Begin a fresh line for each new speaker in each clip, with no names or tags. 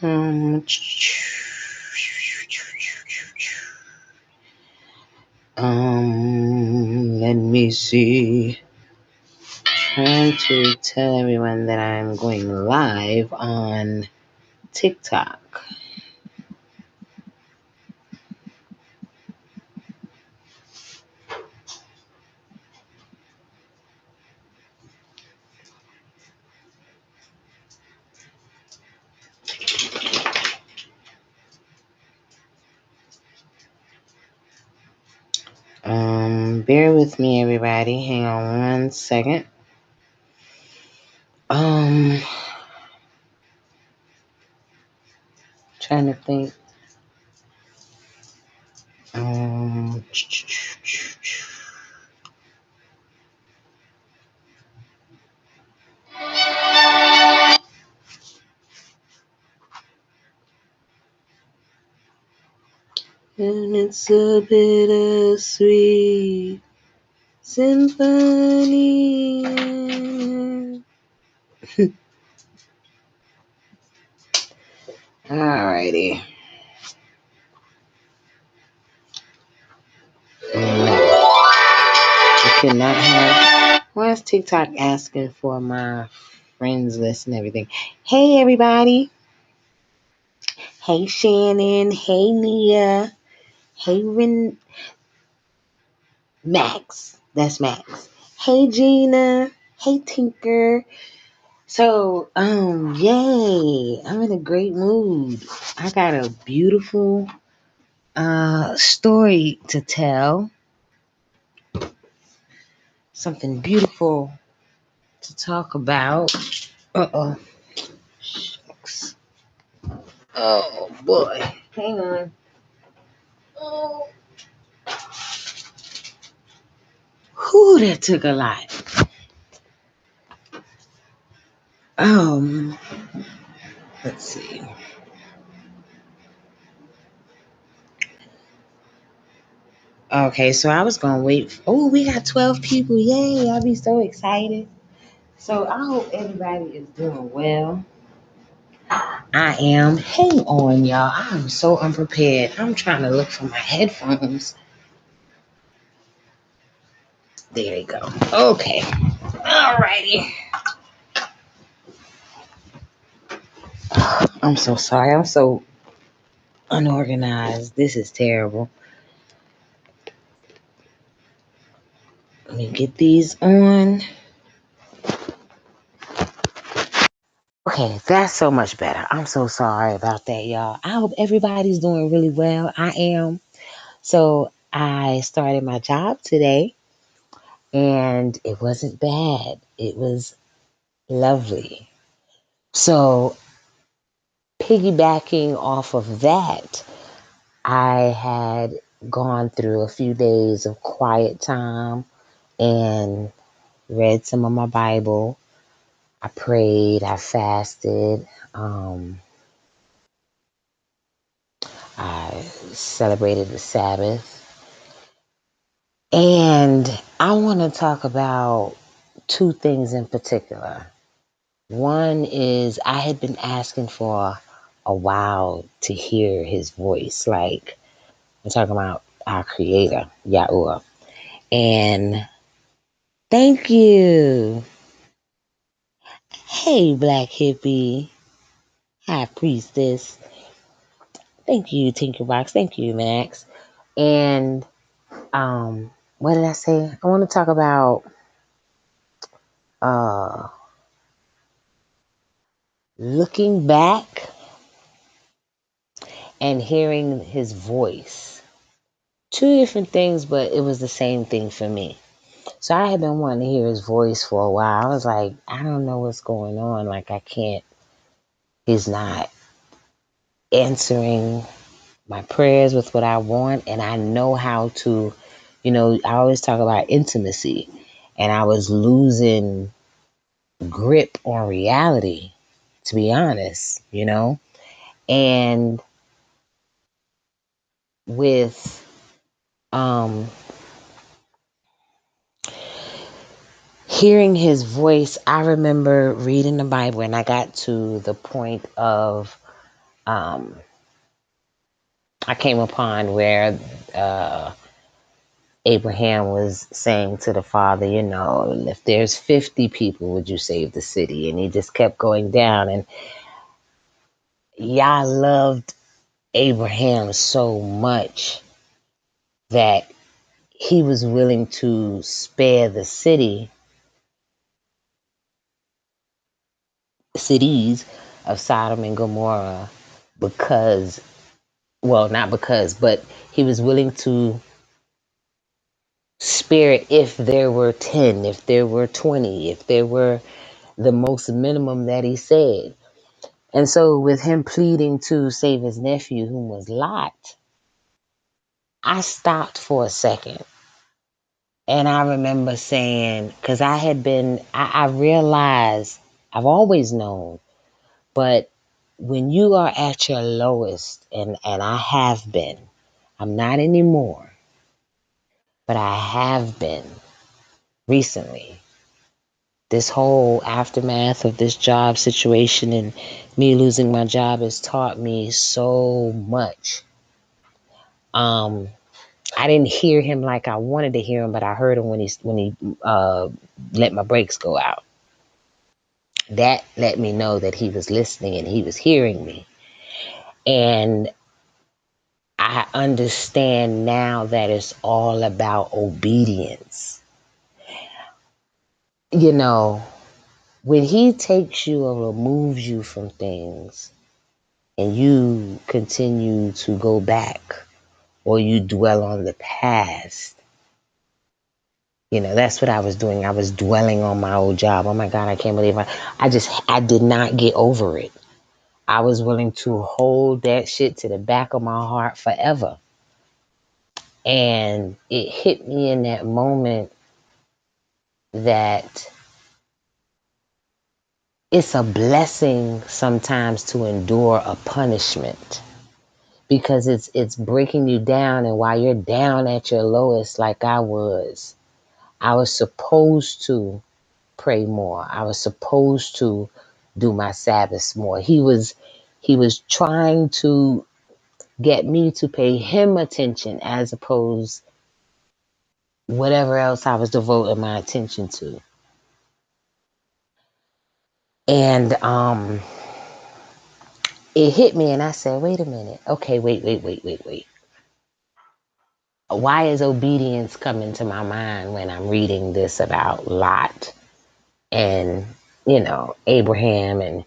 Um, Let me see. Trying to tell everyone that I'm going live on TikTok. Bear with me, everybody. Hang on one second. Trying to think. Um, and it's a bittersweet symphony. Alrighty. No, I cannot have. Why is TikTok asking for my friends list and everything? Hey, everybody. Hey, Shannon. Hey, Nia. Hey, Max. That's Max. Hey, Gina. Hey, Tinker. So, yay. I'm in a great mood. I got a beautiful story to tell. Something beautiful to talk about. Uh-oh. Shucks. Oh, boy. Hang on. Oh. Whew, that took a lot. Let's see. Okay, so I was gonna wait. Oh, we got 12 people. Yay, I'll be so excited. So I hope everybody is doing well. I am. Hang on, y'all. I'm so unprepared. I'm trying to look for my headphones. There you go. Okay. Alrighty. I'm so sorry. I'm so unorganized. This is terrible. Let me get these on. Okay, that's so much better. I'm so sorry about that, y'all. I hope everybody's doing really well. I am. So I started my job today and it wasn't bad. It was lovely. So piggybacking off of that, I had gone through a few days of quiet time and read some of my Bible. I prayed, I fasted, I celebrated the Sabbath. And I want to talk about two things in particular. One is I had been asking for a while to hear his voice. Like, I'm talking about our creator, Yahuwah. And thank you. Hey, Black Hippie, High Priestess. Thank you, Tinkerbox. Thank you, Max. And what did I say? I want to talk about uh looking back and hearing his voice. Two different things, but it was the same thing for me. So I had been wanting to hear his voice for a while. I was like, I don't know what's going on. Like, I can't, he's not answering my prayers with what I want. And I know how to, I always talk about intimacy. And I was losing grip on reality, to be honest. And with hearing his voice, I remember reading the Bible and I got to the point of um, I came upon where Abraham was saying to the father, you know, if there's 50 people, would you save the city? And he just kept going down. And Yah loved Abraham so much that he was willing to spare the cities of Sodom and Gomorrah because, well, not because, but he was willing to spare it if there were 10, if there were 20, if there were the most minimum that he said. And so, with him pleading to save his nephew, whom was Lot, I stopped for a second. And I remember saying, because I realized, I've always known, but when you are at your lowest, and I have been, I'm not anymore, but I have been recently. This whole aftermath of this job situation and me losing my job has taught me so much. Um, I didn't hear him like I wanted to hear him, but I heard him when he let my brakes go out. That let me know that he was listening and he was hearing me. And I understand now that it's all about obedience. You know, when he takes you or removes you from things and you continue to go back or you dwell on the past, you know, that's what I was doing. I was dwelling on my old job. Oh my God, I can't believe I did not get over it. I was willing to hold that shit to the back of my heart forever. And it hit me in that moment that it's a blessing sometimes to endure a punishment because it's breaking you down. And while you're down at your lowest, like I was supposed to pray more. I was supposed to do my Sabbaths more. He was trying to get me to pay him attention as opposed whatever else I was devoting my attention to. And it hit me and I said, wait a minute. Okay, wait. Why is obedience coming to my mind when I'm reading this about Lot and, you know, Abraham and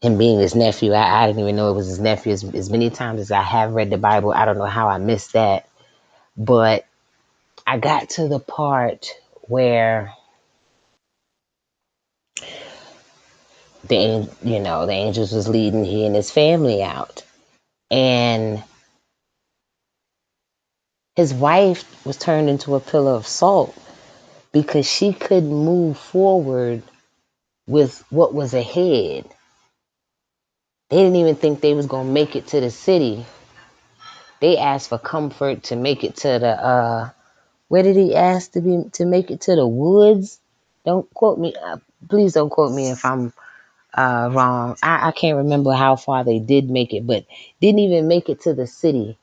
him being his nephew? I didn't even know it was his nephew. As many times as I have read the Bible, I don't know how I missed that. But I got to the part where the angels was leading he and his family out. And his wife was turned into a pillar of salt because she couldn't move forward with what was ahead. They didn't even think they was gonna make it to the city. They asked for comfort to make it to the where did he ask to make it to the woods? Don't quote me. Please don't quote me if I'm wrong. I can't remember how far they did make it, but didn't even make it to the city.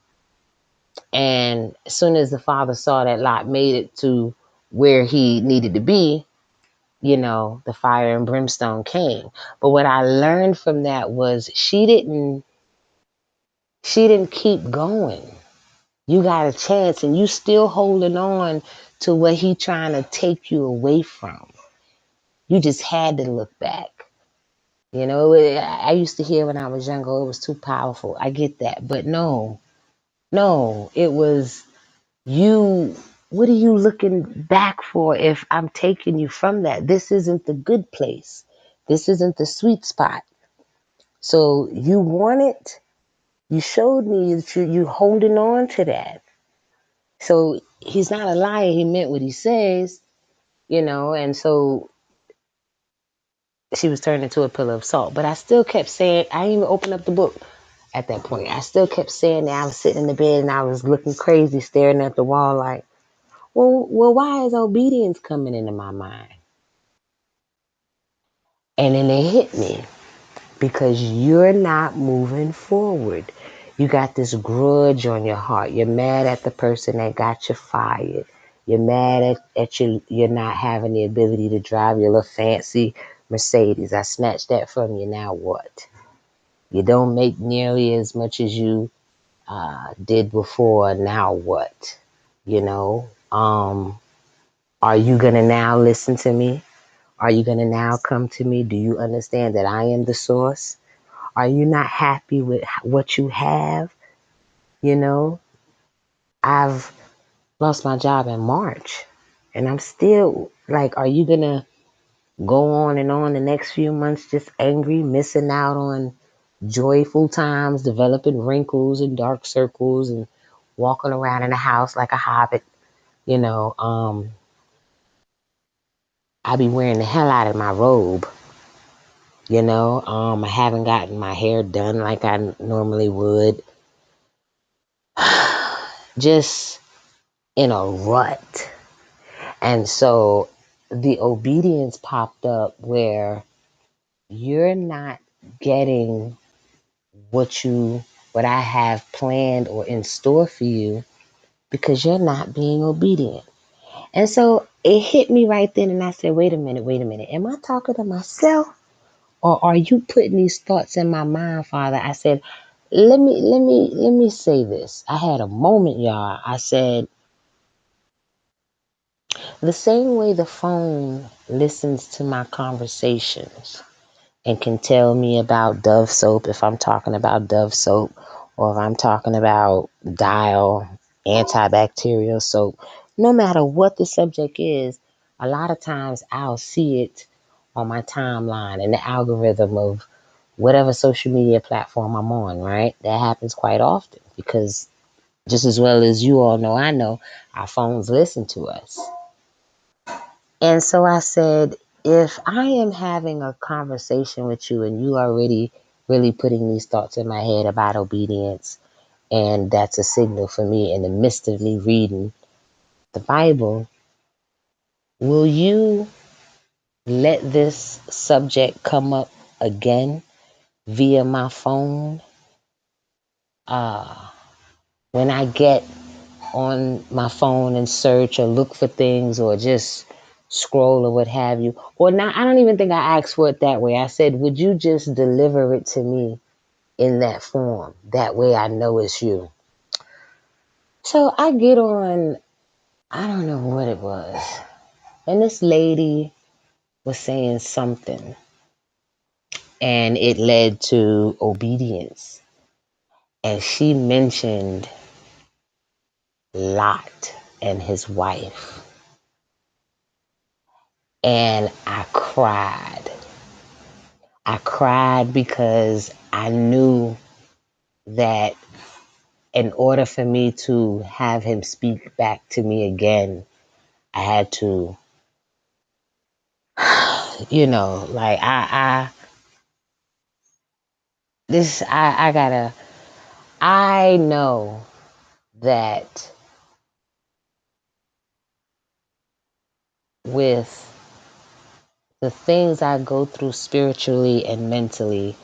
And as soon as the father saw that Lot made it to where he needed to be, you know, the fire and brimstone came. But what I learned from that was she didn't keep going. You got a chance and you still holding on to what he trying to take you away from. You just had to look back. You know, I used to hear when I was younger, oh, it was too powerful. I get that. But no, it was you. What are you looking back for if I'm taking you from that? This isn't the good place. This isn't the sweet spot. So you want it. You showed me that you holding on to that. So he's not a liar. He meant what he says, you know. And so she was turned into a pillar of salt. But I still kept saying, I didn't even open up the book at that point. I still kept saying that. I was sitting in the bed and I was looking crazy, staring at the wall like, well, why is obedience coming into my mind? And then it hit me. because you're not moving forward. You got this grudge on your heart. You're mad at the person that got you fired. You're mad at you're not having the ability to drive your little fancy Mercedes. I snatched that from you. Now what? You don't make nearly as much as you did before. Now what? You know, are you going to now listen to me? Are you going to now come to me? Do you understand that I am the source? Are you not happy with what you have? You know, I've lost my job in March and I'm still like, are you going to go on and on the next few months just angry, missing out on joyful times, developing wrinkles and dark circles and walking around in the house like a hobbit? You know, I be wearing the hell out of my robe. You know, I haven't gotten my hair done like I normally would. Just in a rut. And so the obedience popped up where you're not getting what I have planned or in store for you because you're not being obedient. And so it hit me right then and I said, wait a minute. Am I talking to myself? Or are you putting these thoughts in my mind, Father? I said, let me say this. I had a moment, y'all. I said, the same way the phone listens to my conversations and can tell me about Dove soap if I'm talking about Dove soap, or if I'm talking about Dial antibacterial soap, no matter what the subject is, a lot of times I'll see it on my timeline and the algorithm of whatever social media platform I'm on, right? That happens quite often because just as well as you all know, I know our phones listen to us. And so I said, if I am having a conversation with you and you are really putting these thoughts in my head about obedience, and that's a signal for me in the midst of me reading the Bible, will you let this subject come up again via my phone? When I get on my phone and search or look for things or just scroll or what have you. Or not, I don't even think I asked for it that way. I said, would you just deliver it to me in that form? That way I know it's you. So I get on, I don't know what it was. And this lady was saying something and it led to obedience. And she mentioned Lot and his wife. And I cried. I cried because I knew that in order for me to have him speak back to me again, I had to, like I gotta, I know that with the things I go through spiritually and mentally,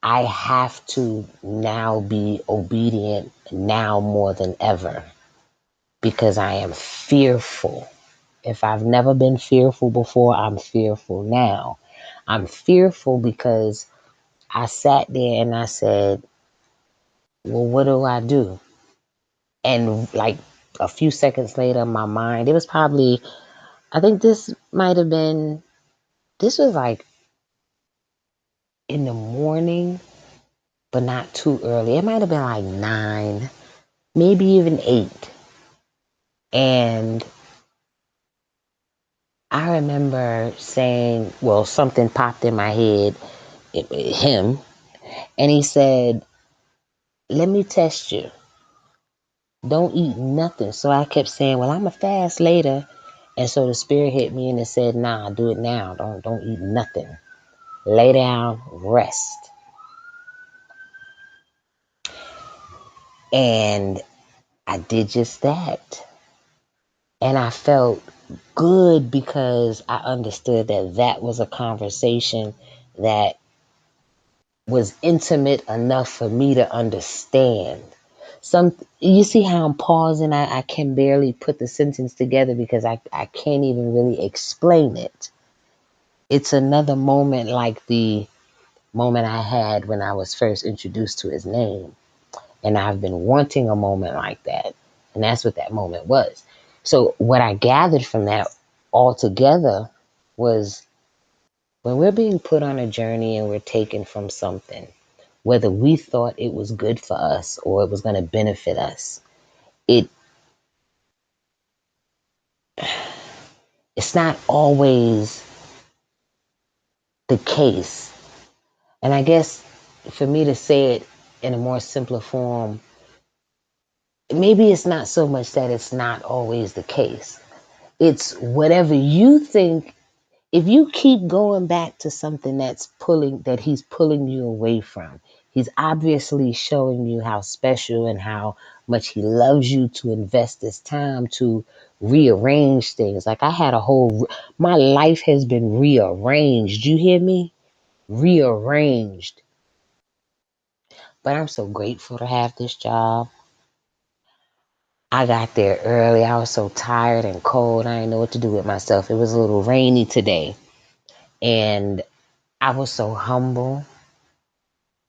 I have to now be obedient now more than ever because I am fearful. If I've never been fearful before, I'm fearful now. I'm fearful because I sat there and I said, well, what do I do? And like a few seconds later, my mind, it was probably, I think this was like in the morning, but not too early. It might have been like 9, maybe even 8. And I remember saying, well, something popped in my head, him, and he said, let me test you. Don't eat nothing. So I kept saying, well, I'm going to fast later. And so the spirit hit me and it said, nah, do it now. Don't eat nothing. Lay down, rest. And I did just that. And I felt good because I understood that that was a conversation that was intimate enough for me to understand. Some You see how I'm pausing? I can barely put the sentence together because I can't even really explain it. It's another moment like the moment I had when I was first introduced to his name. And I've been wanting a moment like that. And that's what that moment was. So what I gathered from that altogether was when we're being put on a journey and we're taken from something, whether we thought it was good for us or it was going to benefit us, it it's not always the case. And I guess for me to say it in a more simpler form, maybe it's not so much that it's not always the case. It's whatever you think. If you keep going back to something that he's pulling you away from, he's obviously showing you how special and how much he loves you to invest this time to rearrange things. Like my life has been rearranged. You hear me? Rearranged. But I'm so grateful to have this job. I got there early. I was so tired and cold. I didn't know what to do with myself. It was a little rainy today. And I was so humble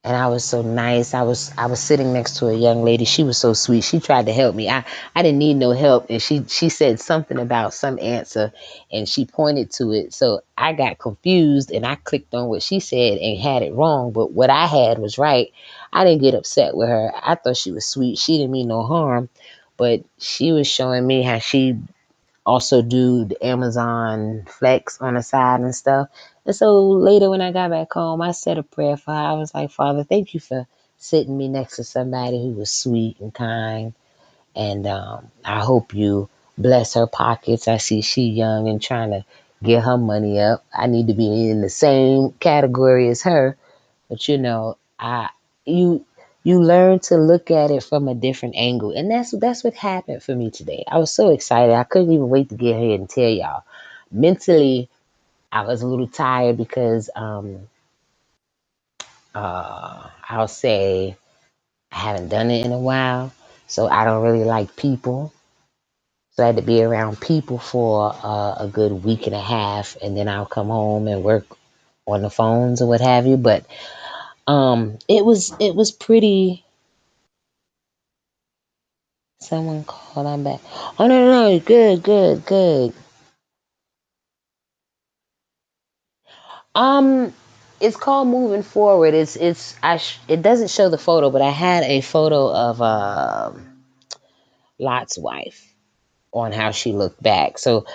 and I was so nice. I was sitting next to a young lady. She was so sweet. She tried to help me. I didn't need no help, and she said something about some answer, and she pointed to it. So I got confused, and I clicked on what she said and had it wrong. But what I had was right. I didn't get upset with her. I thought she was sweet. She didn't mean no harm, but she was showing me how she also do the Amazon Flex on the side and stuff. And so later when I got back home, I said a prayer for her. I was like, Father, thank you for sitting me next to somebody who was sweet and kind. And I hope you bless her pockets. I see she young and trying to get her money up. I need to be in the same category as her. But you you learn to look at it from a different angle. And that's what happened for me today. I was so excited. I couldn't even wait to get here and tell y'all. Mentally, I was a little tired because I'll say I haven't done it in a while. So I don't really like people. So I had to be around people for a good week and a half, and then I'll come home and work on the phones or what have you. But it was pretty. Someone called. I'm back. Oh no, good, good, good. Um, it's called Moving Forward. It doesn't show the photo, but I had a photo of Lot's wife on how she looked back. So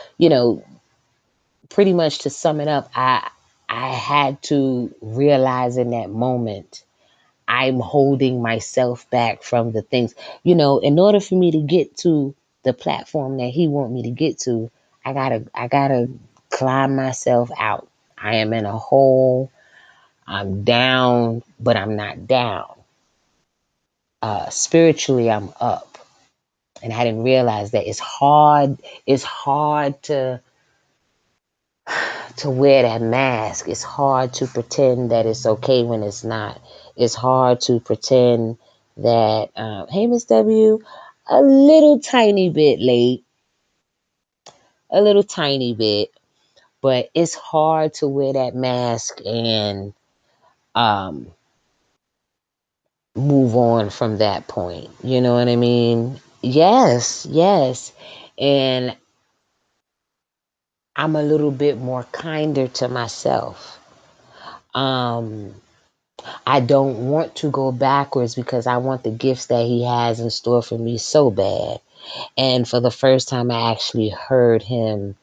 pretty much to sum it up, I had to realize in that moment I'm holding myself back from the things. In order for me to get to the platform that he want me to get to, I gotta climb myself out. I am in a hole. I'm down, but I'm not down. Spiritually, I'm up, and I didn't realize that it's hard. It's hard to wear that mask. It's hard to pretend that it's okay when it's not. It's hard to pretend that, hey, Miss W, a little tiny bit late, a little tiny bit, but it's hard to wear that mask and um, move on from that point. You know what I mean? Yes, yes. And I'm a little bit more kinder to myself. Um, I don't want to go backwards because I want the gifts that he has in store for me so bad. And for the first time, I actually heard him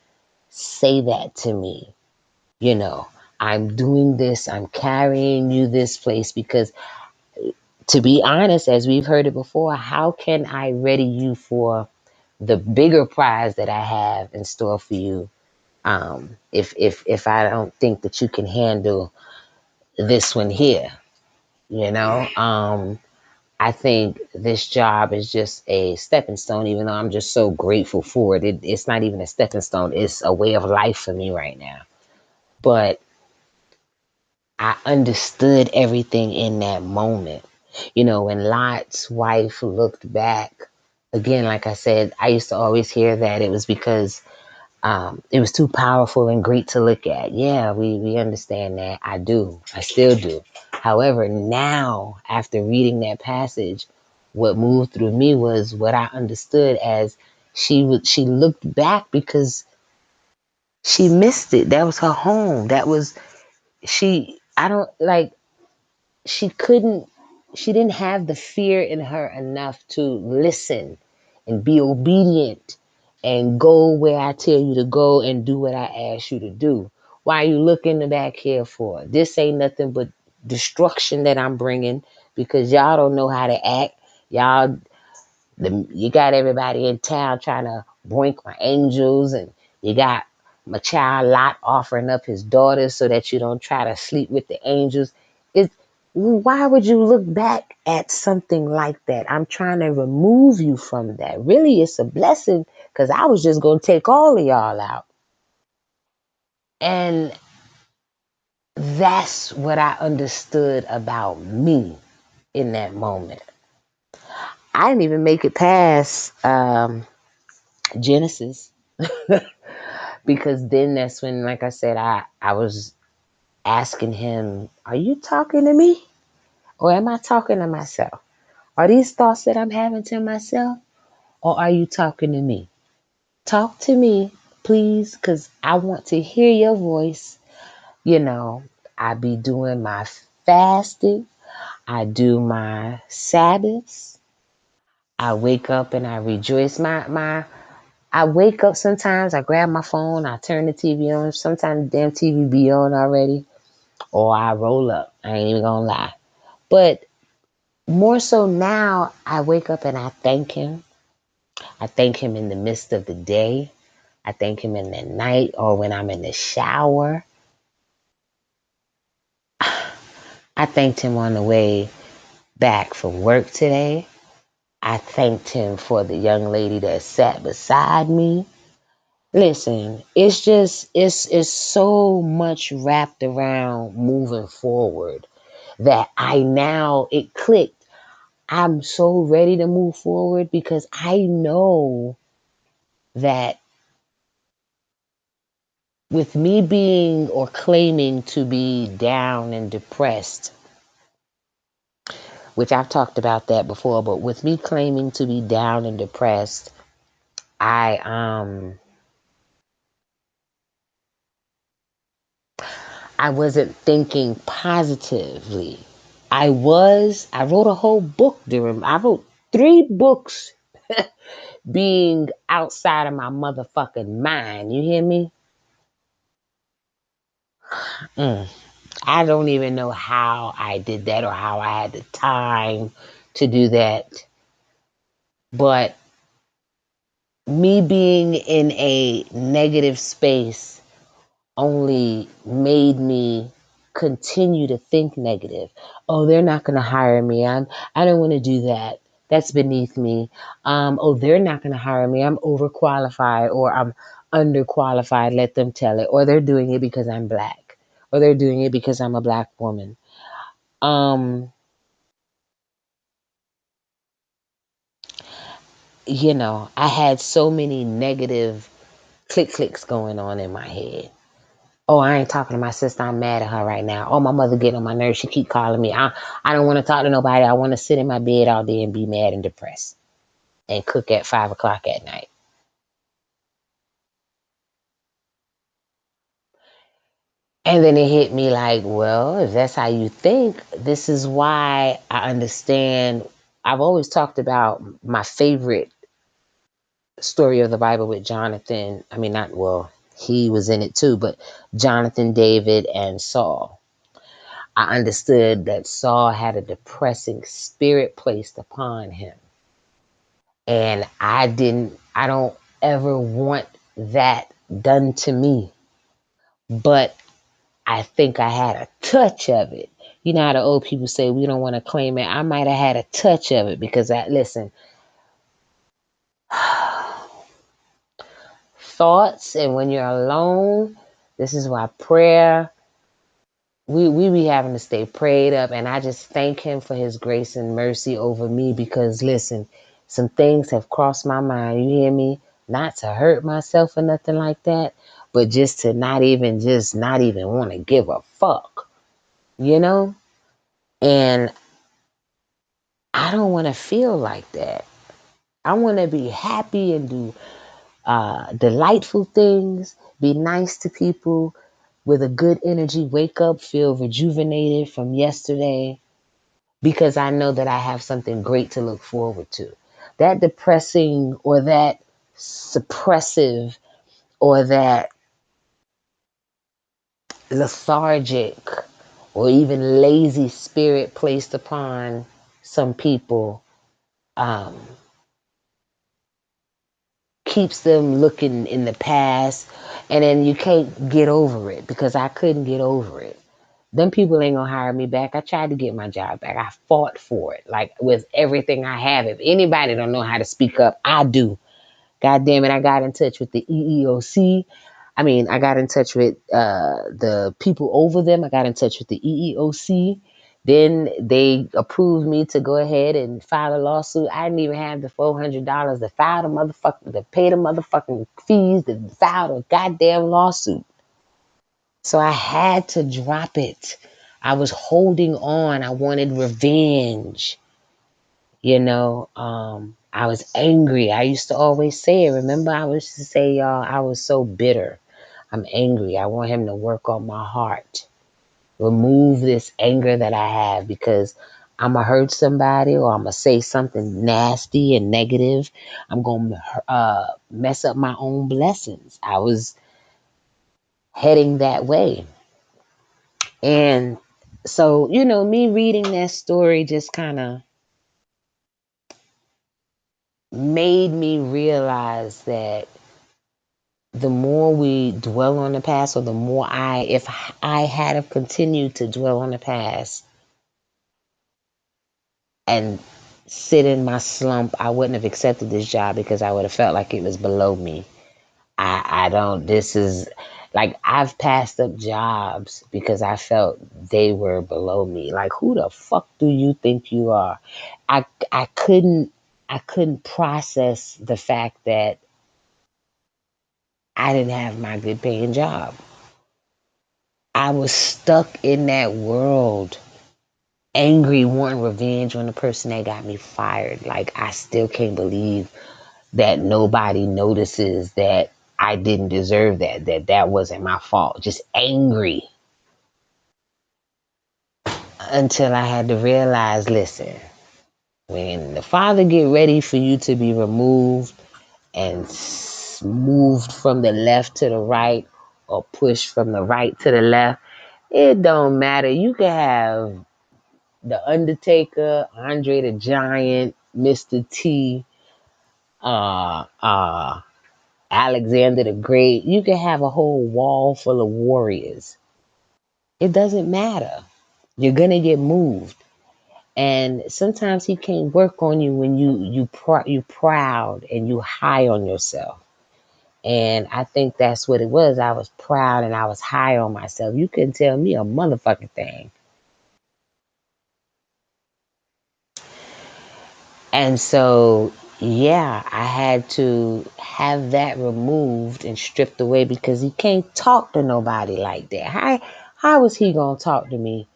say that to me. You know, I'm doing this, I'm carrying you this place because, to be honest, as we've heard it before, how can I ready you for the bigger prize that I have in store for you? If I don't think that you can handle this one here, you know. I think this job is just a stepping stone, even though I'm just so grateful for it. It's not even a stepping stone, it's a way of life for me right now. But I understood everything in that moment. When Lot's wife looked back, again, like I said, I used to always hear that it was because it was too powerful and great to look at. Yeah, we understand that. I do. I still do. However, now, after reading that passage, what moved through me was what I understood as she looked back because she missed it. That was her home. That was I don't like she couldn't she didn't have the fear in her enough to listen and be obedient and go where I tell you to go and do what I ask you to do. Why are you looking back here for? This ain't nothing but destruction that I'm bringing because y'all don't know how to act. Y'all you got everybody in town trying to boink my angels, and you got my child Lot offering up his daughters so that you don't try to sleep with the angels. It's Why would you look back at something like that? I'm trying to remove you from that. Really, it's a blessing because I was just gonna take all of y'all out. And that's what I understood about me in that moment. I didn't even make it past Genesis. Because then that's when, like I said, I was asking him, are you talking to me or am I talking to myself? Are these thoughts that I'm having to myself or are you talking to me? Talk to me, please, because I want to hear your voice. You know, I be doing my fasting. I do my Sabbaths. I wake up and I rejoice. I wake up sometimes, I grab my phone, I turn the TV on. Sometimes the damn TV be on already. Or I roll up. I ain't even gonna lie. But more so now, I wake up and I thank him. I thank him in the midst of the day. I thank him in the night or when I'm in the shower. I thanked him on the way back from work today. I thanked him for the young lady that sat beside me. Listen, it's so much wrapped around moving forward that it clicked. I'm so ready to move forward because I know that with me being or claiming to be down and depressed, which I've talked about that before, but with me claiming to be down and depressed, I I wasn't thinking positively. I wrote a whole book I wrote 3 books being outside of my motherfucking mind. You hear me? Mm. I don't even know how I did that or how I had the time to do that. But me being in a negative space only made me continue to think negative. Oh, they're not going to hire me. I don't want to do that. That's beneath me. Oh, they're not going to hire me. I'm overqualified or I'm underqualified. Let them tell it. Or they're doing it because I'm black. Or they're doing it because I'm a black woman. Um, I had so many negative clicks going on in my head. Oh, I ain't talking to my sister. I'm mad at her right now. Oh, my mother getting on my nerves. She keep calling me. I don't want to talk to nobody. I want to sit in my bed all day and be mad and depressed and cook at 5 o'clock at night. And then it hit me like, well, if that's how you think, this is why I understand. I've always talked about my favorite story of the Bible with Jonathan. I mean, not, well, he was in it too, but Jonathan, David, and Saul. I understood that Saul had a depressing spirit placed upon him. And I don't ever want that done to me. But I think I had a touch of it. You know how the old people say we don't want to claim it. I might have had a touch of it because listen, thoughts and when you're alone, this is why prayer we be having to stay prayed up, and I just thank him for his grace and mercy over me, because listen, some things have crossed my mind, you hear me? Not to hurt myself or nothing like that, but just to not even want to give a fuck, you know? And I don't want to feel like that. I want to be happy and do delightful things, be nice to people with a good energy, wake up, feel rejuvenated from yesterday, because I know that I have something great to look forward to. That depressing or that suppressive or that lethargic or even lazy spirit placed upon some people um, keeps them looking in the past, and then you can't get over it, because I couldn't get over it. Them people ain't gonna hire me back. I tried to get my job back. I fought for it, like with everything I have. If anybody don't know how to speak up, I do. God damn it, I got in touch with the EEOC. I mean, I got in touch with the people over them. I got in touch with the EEOC. Then they approved me to go ahead and file a lawsuit. I didn't even have the $400 to file the motherfucking, to pay the motherfucking fees to file the goddamn lawsuit. So I had to drop it. I was holding on. I wanted revenge. I was angry. I used to always say it. Remember, I used to say, y'all, I was so bitter. I'm angry. I want him to work on my heart. Remove this anger that I have, because I'm going to hurt somebody, or I'm going to say something nasty and negative. I'm going to mess up my own blessings. I was heading that way. And so, me reading that story just kind of made me realize that the more we dwell on the past, or the more if I had have continued to dwell on the past and sit in my slump, I wouldn't have accepted this job, because I would have felt like it was below me. I don't, this is like, I've passed up jobs because I felt they were below me. Like, who the fuck do you think you are? I couldn't process the fact that I didn't have my good paying job. I was stuck in that world, angry, wanting revenge on the person that got me fired. Like, I still can't believe that nobody notices that I didn't deserve that wasn't my fault. Just angry. Until I had to realize, listen, when the Father get ready for you to be removed and moved from the left to the right, or pushed from the right to the left, it don't matter. You can have the Undertaker, Andre the Giant, Mr. T, uh, uh, Alexander the Great. You can have a whole wall full of warriors. It doesn't matter. You're gonna get moved, and sometimes he can't work on you when you proud and you high on yourself. And I think that's what it was. I was proud and I was high on myself. You couldn't tell me a motherfucking thing. And so, yeah, I had to have that removed and stripped away, because he can't talk to nobody like that. How was he gonna talk to me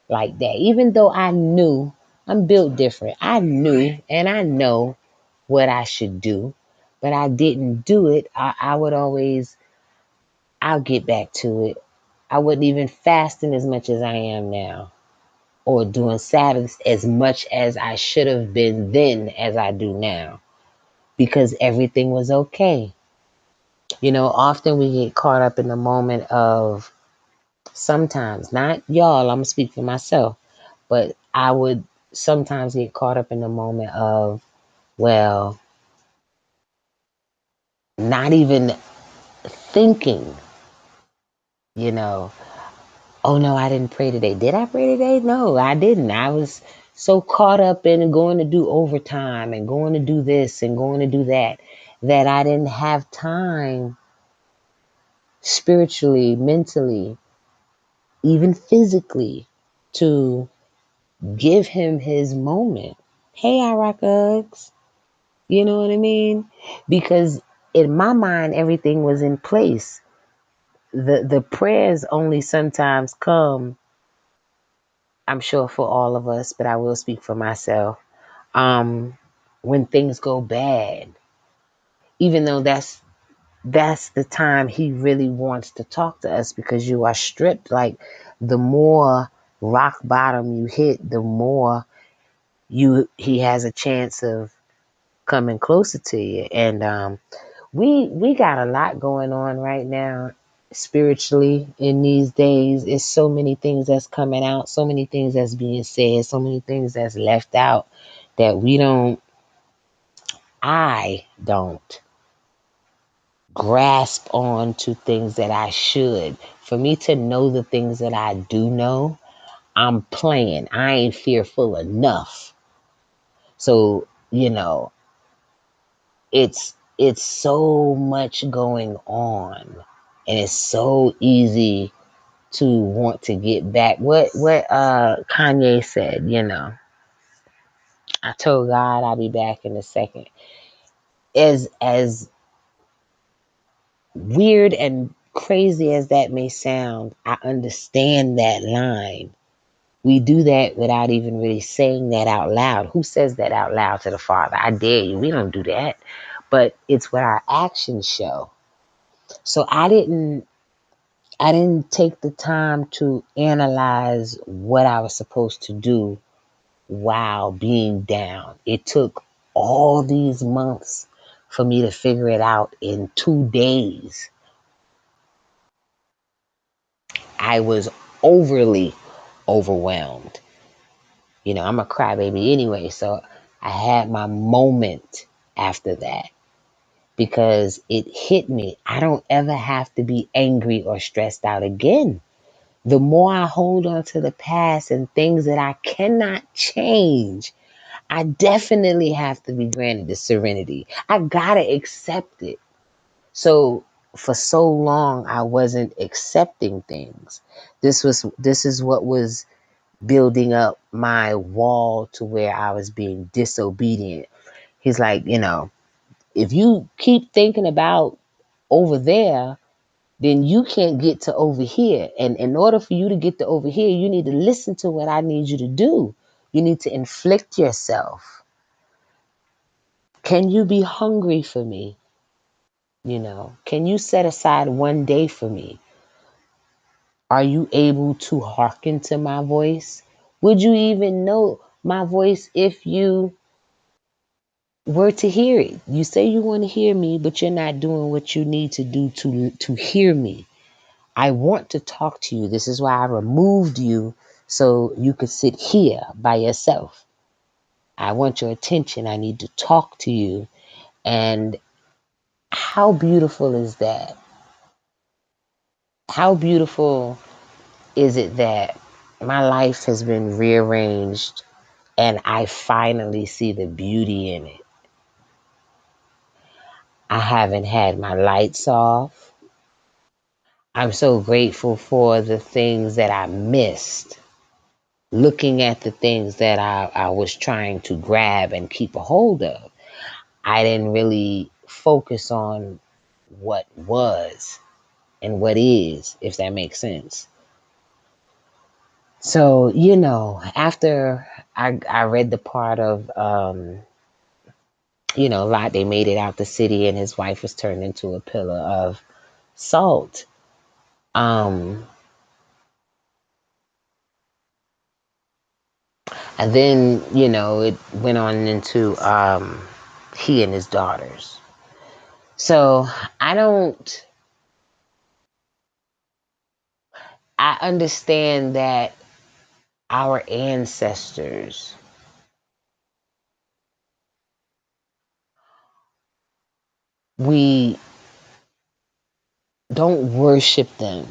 like that? Even though I knew I'm built different, I knew and I know what I should do, but I didn't do it. I would always, I'll get back to it. I wasn't even fasting as much as I am now, or doing Sabbaths as much as I should have been then as I do now, because everything was okay. Often we get caught up in the moment of, sometimes, not y'all, I'm going to speak for myself, but I would sometimes get caught up in the moment of, well, not even thinking, you know, oh no, I didn't pray today. Did I pray today? No, I didn't. I was so caught up in going to do overtime and going to do this and going to do that, that I didn't have time spiritually, mentally, even physically, to give him his moment. Hey, Iraq Uggs. You know what I mean? Because in my mind, everything was in place. The prayers only sometimes come, I'm sure for all of us, but I will speak for myself, um, when things go bad. Even though that's the time he really wants to talk to us, because you are stripped. Like, the more rock bottom you hit, the more he has a chance of coming closer to you. And we got a lot going on right now spiritually in these days. It's so many things that's coming out, so many things that's being said, so many things that's left out that I don't grasp on to things that I should. For me to know the things that I do know, I'm playing. I ain't fearful enough. So, it's so much going on, and it's so easy to want to get back. What Kanye said, I told God I'll be back in a second. As weird and crazy as that may sound, I understand that line. We do that without even really saying that out loud. Who says that out loud to the Father? I dare you. We don't do that. But it's what our actions show. So I didn't take the time to analyze what I was supposed to do while being down. It took all these months for me to figure it out in 2 days. I was overly overwhelmed. I'm a crybaby anyway, so I had my moment after that, because it hit me. I don't ever have to be angry or stressed out again. The more I hold on to the past and things that I cannot change, I definitely have to be granted the serenity. I gotta accept it. So for so long I wasn't accepting things. This is what was building up my wall to where I was being disobedient. He's like, if you keep thinking about over there, then you can't get to over here. And in order for you to get to over here, you need to listen to what I need you to do. You need to inflict yourself. Can you be hungry for me? Can you set aside one day for me? Are you able to hearken to my voice? Would you even know my voice if you were to hear it? You say you want to hear me, but you're not doing what you need to do to hear me. I want to talk to you. This is why I removed you, so you could sit here by yourself. I want your attention. I need to talk to you. And how beautiful is that? How beautiful is it that my life has been rearranged and I finally see the beauty in it? I haven't had my lights off. I'm so grateful for the things that I missed. Looking at the things that I was trying to grab and keep a hold of, I didn't really focus on what was and what is, if that makes sense. So, after I read the part of, Lot, they made it out the city and his wife was turned into a pillar of salt. Um, and then, it went on into he and his daughters. So I don't, I understand that our ancestors, we don't worship them,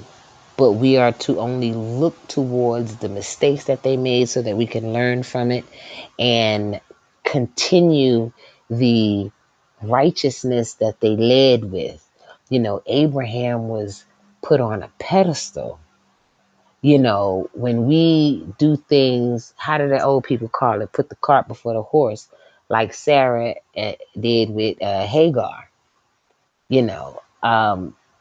but we are to only look towards the mistakes that they made so that we can learn from it and continue the righteousness that they led with. Abraham was put on a pedestal. When we do things, how do the old people call it? Put the cart before the horse, like Sarah did with Hagar. You know,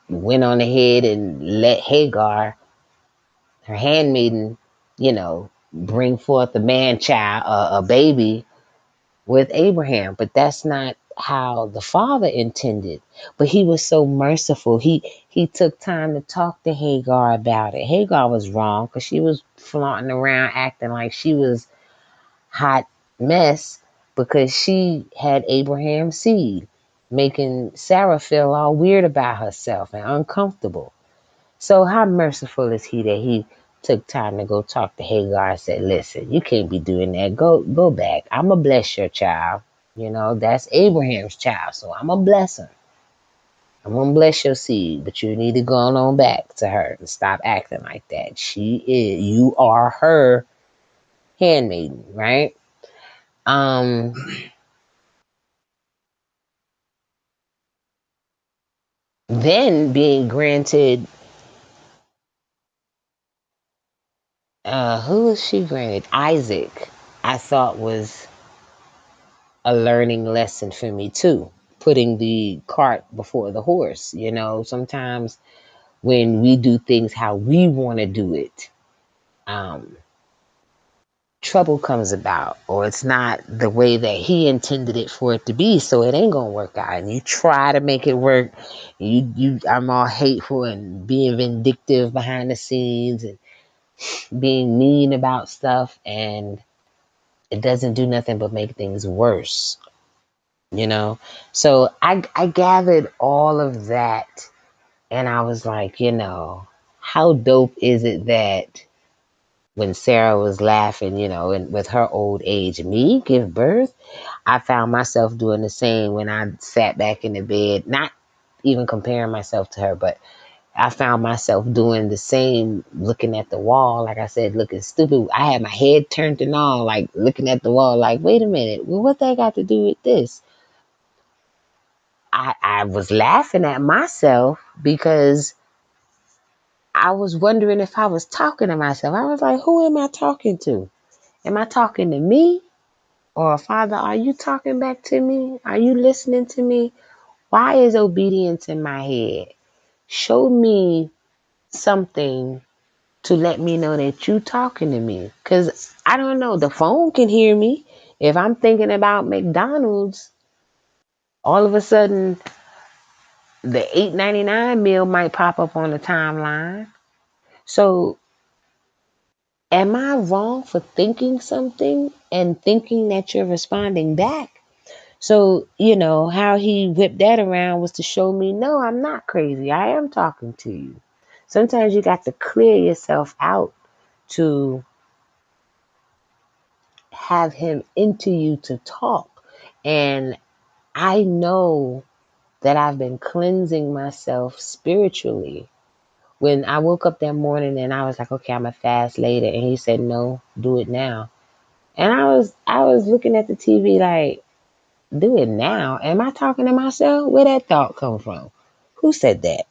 went on ahead and let Hagar, her handmaiden, bring forth a man child, a baby with Abraham. But that's not how the father intended. But he was so merciful. He took time to talk to Hagar about it. Hagar was wrong because she was flaunting around acting like she was hot mess because she had Abraham's seed, making Sarah feel all weird about herself and uncomfortable. So how merciful is he that he took time to go talk to Hagar and said, listen, you can't be doing that. Go back. I'ma bless your child. That's Abraham's child. So I'ma bless her. I'm gonna bless your seed, but you need to go on back to her and stop acting like that. You are her handmaiden, right? Um, then being granted, who was she granted? Isaac, I thought was a learning lesson for me too. Putting the cart before the horse. Sometimes when we do things how we want to do it, um, trouble comes about, or it's not the way that he intended it for it to be, so it ain't gonna work out. And you try to make it work. I'm all hateful and being vindictive behind the scenes and being mean about stuff, and it doesn't do nothing but make things worse. So I gathered all of that, and I was like, how dope is it that when Sarah was laughing, and with her old age, me give birth, I found myself doing the same when I sat back in the bed, not even comparing myself to her, but I found myself doing the same, looking at the wall, like I said, looking stupid. I had my head turned and all, like looking at the wall, like, wait a minute, well, what that got to do with this? I was laughing at myself because I was wondering if I was talking to myself. I was like, who am I talking to? Am I talking to me? Or Father, are you talking back to me? Are you listening to me? Why is obedience in my head? Show me something to let me know that you talking to me. Because I don't know, the phone can hear me. If I'm thinking about McDonald's, all of a sudden the $8.99 meal might pop up on the timeline. So am I wrong for thinking something and thinking that you're responding back? So, how he whipped that around was to show me, no, I'm not crazy. I am talking to you. Sometimes you got to clear yourself out to have him into you to talk. And I know that I've been cleansing myself spiritually. When I woke up that morning and I was like, okay, I'm gonna fast later, and he said, no, do it now. And I was looking at the TV like, do it now. Am I talking to myself? Where that thought come from? Who said that?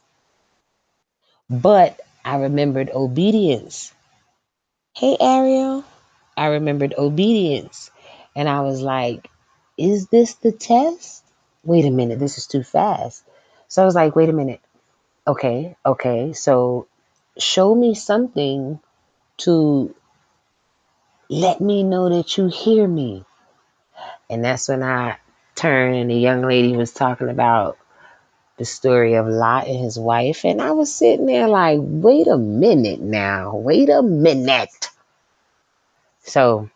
But I remembered obedience. Hey, Ariel. I remembered obedience. And I was like, is this the test? Wait a minute, this is too fast. So I was like, wait a minute. Okay. So show me something to let me know that you hear me. And that's when I turned and the young lady was talking about the story of Lot and his wife. And I was sitting there like, wait a minute now. Wait a minute. So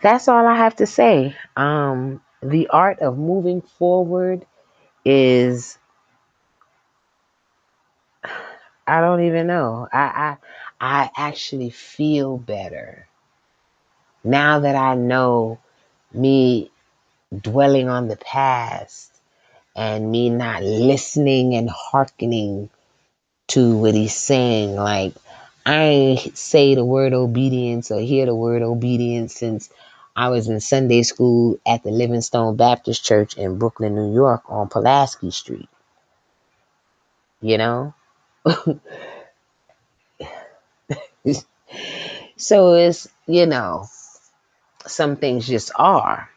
that's all I have to say. The art of moving forward is, I don't even know. I actually feel better now that I know me dwelling on the past and me not listening and hearkening to what he's saying. Like, I ain't say the word obedience or hear the word obedience since I was in Sunday school at the Livingstone Baptist Church in Brooklyn, New York on Pulaski Street. You know? So it's, some things just are.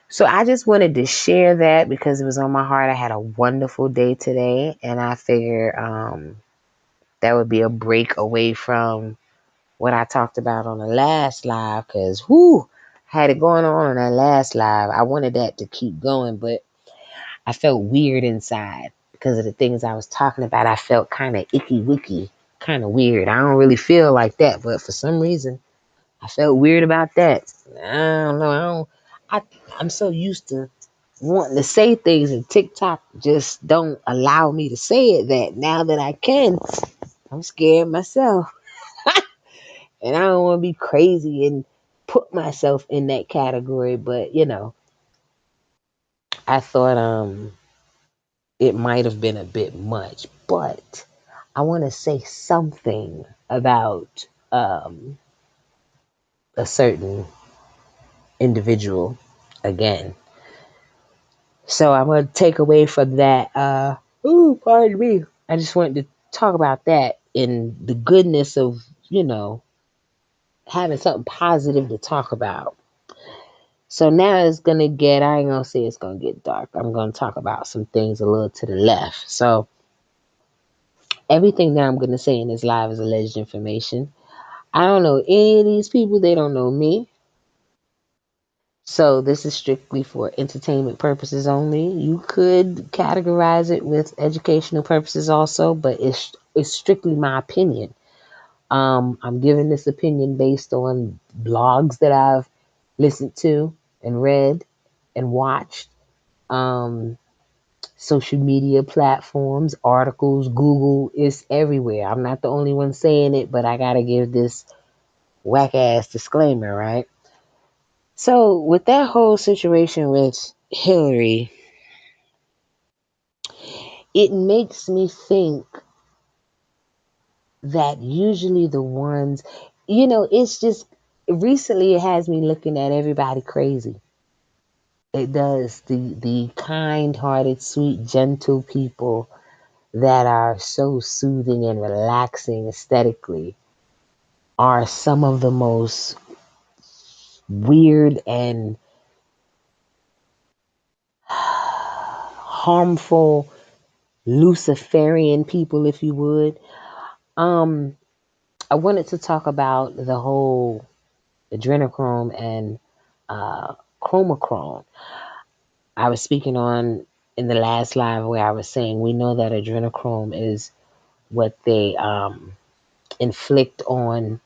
So I just wanted to share that because it was on my heart. I had a wonderful day today, and I figured that would be a break away from what I talked about on the last live because, whoo, had it going on that last live. I wanted that to keep going, but I felt weird inside because of the things I was talking about. I felt kind of icky wicky, kind of weird. I don't really feel like that, but for some reason, I felt weird about that. I don't know. I I'm so used to wanting to say things, and TikTok just don't allow me to say it. That now that I can, I'm scared myself, and I don't want to be crazy and put myself in that category. But I thought it might have been a bit much, but I want to say something about a certain individual again. So I'm going to take away from that. Pardon me. I just wanted to talk about that in the goodness of, having something positive to talk about. So now it's going to get, I ain't going to say it's going to get dark. I'm going to talk about some things a little to the left. So everything that I'm going to say in this live is alleged information. I don't know any of these people. They don't know me. So this is strictly for entertainment purposes only. You could categorize it with educational purposes also, but it's strictly my opinion. I'm giving this opinion based on blogs that I've listened to and read and watched, um, social media platforms, articles, Google, it's everywhere. I'm not the only one saying it, but I gotta give this whack ass disclaimer, right? So with that whole situation with Hillary, it makes me think that usually the ones, it's just recently it has me looking at everybody crazy. It does. The kind-hearted, sweet, gentle people that are so soothing and relaxing aesthetically are some of the most weird and harmful Luciferian people, if you would. Um, I wanted to talk about the whole adrenochrome and chromochrome. I was speaking on in the last live where I was saying we know that adrenochrome is what they inflict on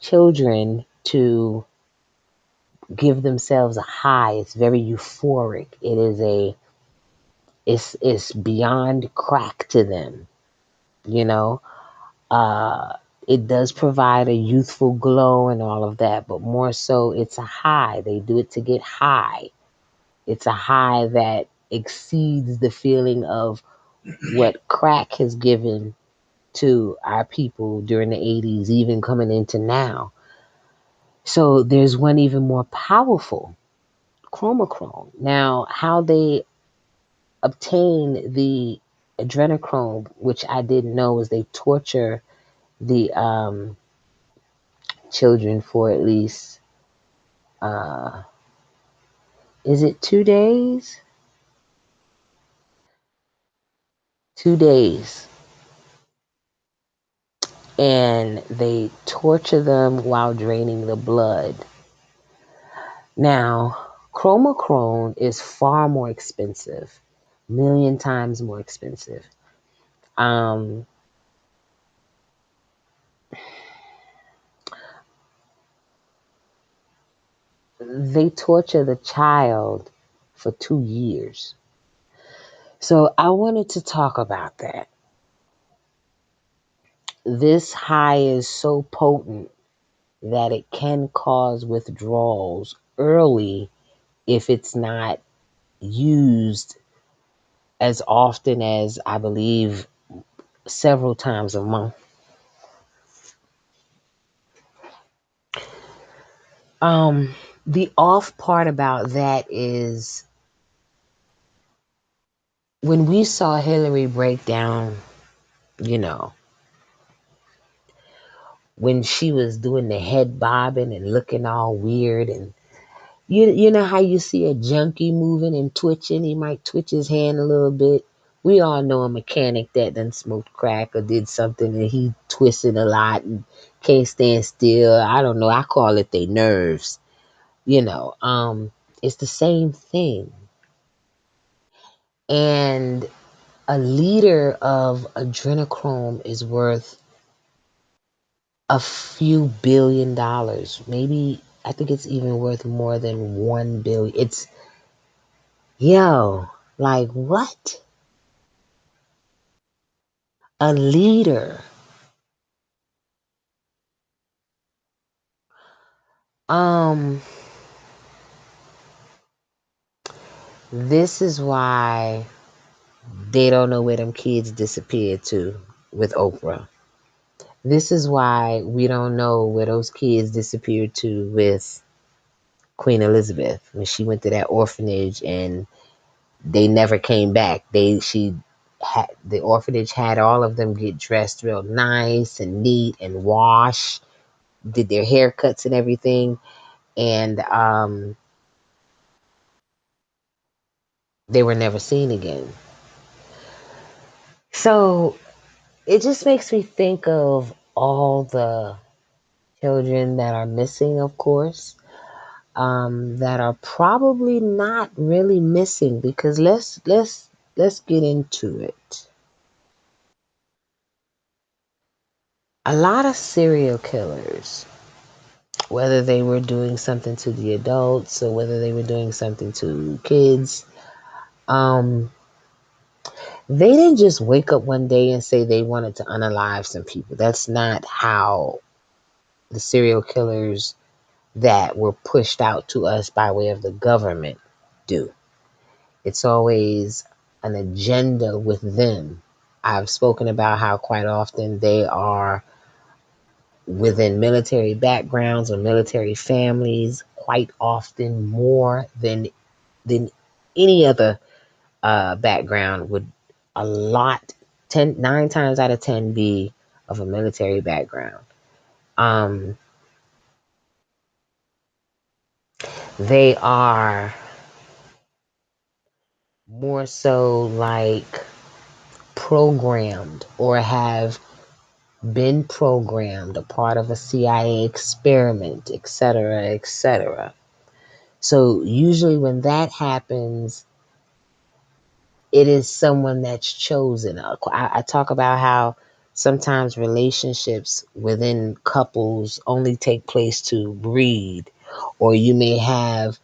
children to give themselves a high. It's very euphoric. It's beyond crack to them, you know. Uh, it does provide a youthful glow and all of that, but more so, it's a high. They do it to get high. It's a high that exceeds the feeling of what crack has given to our people during the 80s, even coming into now. So there's one even more powerful, chromochrome. Now, how they obtain the adrenochrome, which I didn't know, is they torture the children for at least, uh, is it 2 days? 2 days. And they torture them while draining the blood. Now, chromochrome is far more expensive, million times more expensive. Um, they torture the child for 2 years. So I wanted to talk about that. This high is so potent that it can cause withdrawals early if it's not used as often as I believe several times a month. Um, the off part about that is when we saw Hillary break down, you know, when she was doing the head bobbing and looking all weird. And you know how you see a junkie moving and twitching, he might twitch his hand a little bit. We all know a mechanic that done smoked crack or did something and he twisting a lot and can't stand still. I don't know, I call it they nerves. you know um it's the same thing. And a liter of adrenochrome is worth a few $1 billion, maybe. I think it's even worth more than 1 billion. It's, yo, like what? A liter. um this is why they don't know where them kids disappeared to with Oprah. This is why we don't know where those kids disappeared to with Queen Elizabeth when she went to that orphanage and they never came back. She had the orphanage had all of them get dressed real nice and neat and wash, did their haircuts and everything, and they were never seen again. So it just makes me think of all the children that are missing, of course, that are probably not really missing because let's get into it. A lot of serial killers, whether they were doing something to the adults or whether they were doing something to kids, um, they didn't just wake up one day and say they wanted to unalive some people. That's not how the serial killers that were pushed out to us by way of the government do. It's always an agenda with them. I've spoken about how quite often they are within military backgrounds or military families, quite often more than any other background would. A lot, 9 times out of 10 be of a military background. um they are more so like programmed or have been programmed, a part of a CIA experiment, etc., etc. So usually when that happens, it is someone that's chosen. I talk about how sometimes relationships within couples only take place to breed, or you may have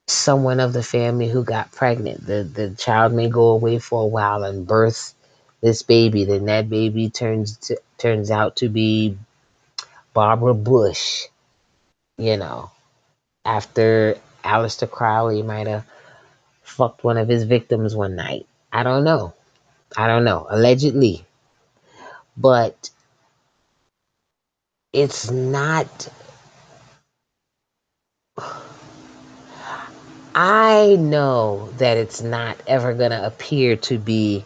someone of the family who got pregnant. The child may go away for a while and birth this baby, then that baby turns out to be Barbara Bush, you know, after Aleister Crowley might have fucked one of his victims one night. I don't know. I don't know. Allegedly. But it's not, I know that it's not ever going to appear to be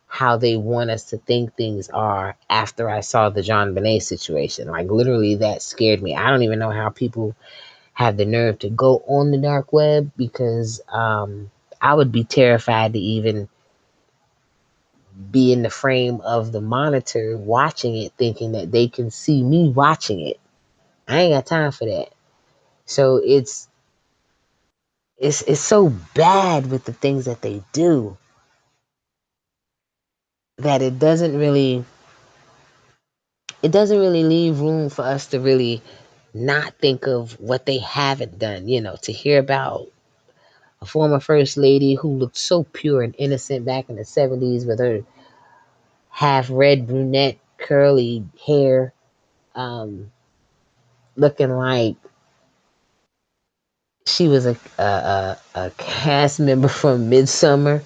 how they want us to think things are after I saw the John Bonet situation. Like, literally, that scared me. I don't even know how people have the nerve to go on the dark web because I would be terrified to even be in the frame of the monitor watching it, thinking that they can see me watching it. I ain't got time for that. So it's so bad with the things that they do that it doesn't really leave room for us to really not think of what they haven't done. To hear about a former first lady who looked so pure and innocent back in the 70s with her half red brunette curly hair, um, looking like she was a cast member from Midsummer,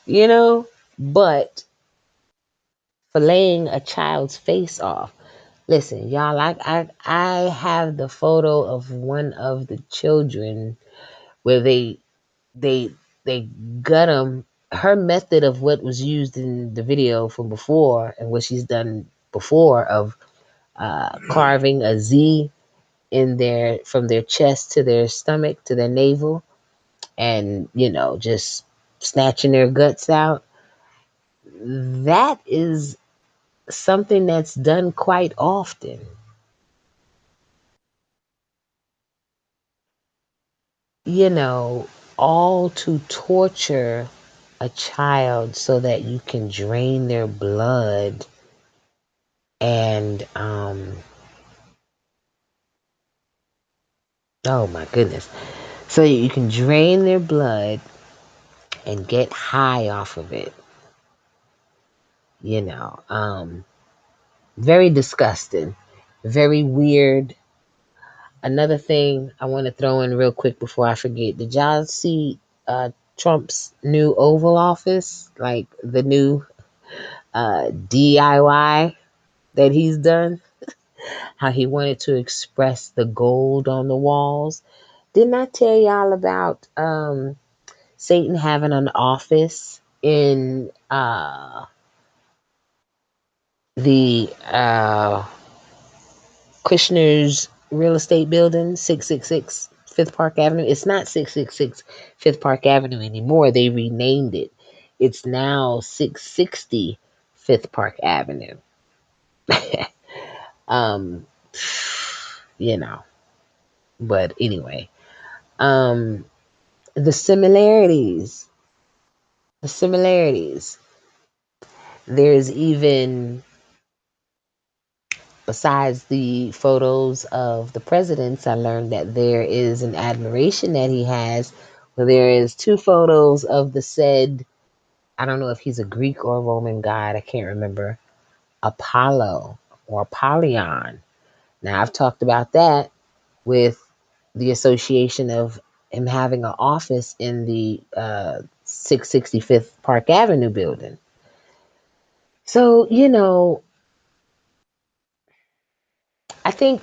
you know, but filleting a child's face off. Listen, y'all, I have the photo of one of the children where they they gut him. Her method of what was used in the video from before and what she's done before of carving a Z in their from their chest to their stomach to their navel, and just snatching their guts out. That is something that's done quite often. you know, all to torture a child so that you can drain their blood and oh my goodness, so you can drain their blood and get high off of it. you know Very disgusting, very weird. Another thing I want to throw in real quick before I forget, did y'all see Trump's new Oval Office, like the new DIY that he's done? How he wanted to express the gold on the walls. Didn't I tell y'all about Satan having an office in the Kushner's real estate building, 666 Fifth Park Avenue? It's not 666 Fifth Park Avenue anymore. They renamed it. It's now 660 Fifth Park Avenue. um, you know, but anyway, um, the similarities, the similarities. There's even, besides the photos of the presidents, I learned that there is an admiration that he has. Where there is two photos of the said, I don't know if he's a Greek or Roman god, I can't remember, Apollo or Apollyon. Now, I've talked about that with the association of him having an office in the 665th Park Avenue building. So, I think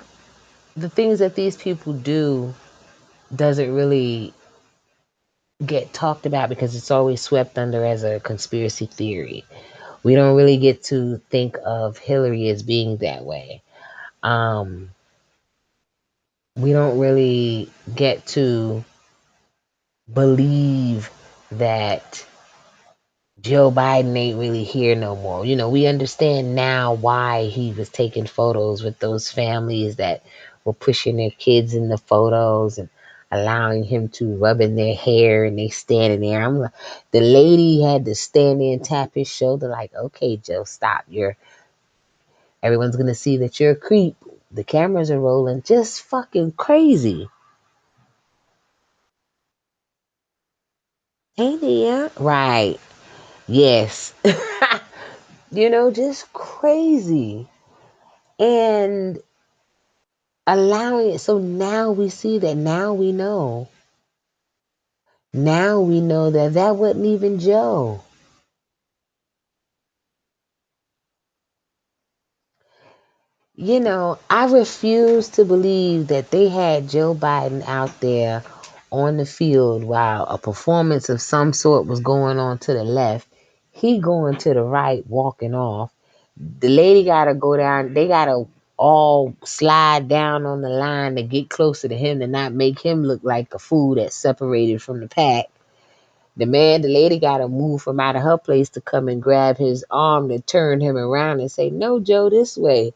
the things that these people do doesn't really get talked about because it's always swept under as a conspiracy theory. We don't really get to think of Hillary as being that way. Um, we don't really get to believe that Joe Biden ain't really here no more. We understand now why he was taking photos with those families that were pushing their kids in the photos and allowing him to rub in their hair, and they standing there. I'm like, the lady had to stand there and tap his shoulder like, okay, Joe, stop. Everyone's gonna see that you're a creep. The cameras are rolling. Just fucking crazy. Ain't it? Yeah? Right. Yes. Just crazy. And allowing it. So now we see that. Now we know. Now we know that that wasn't even Joe. I refuse to believe that they had Joe Biden out there on the field while a performance of some sort was going on to the left. He going to the right, walking off. The lady got to go down. They got to all slide down on the line to get closer to him to not make him look like a fool that's separated from the pack. The lady got to move from out of her place to come and grab his arm to turn him around and say, "No, Joe, this way.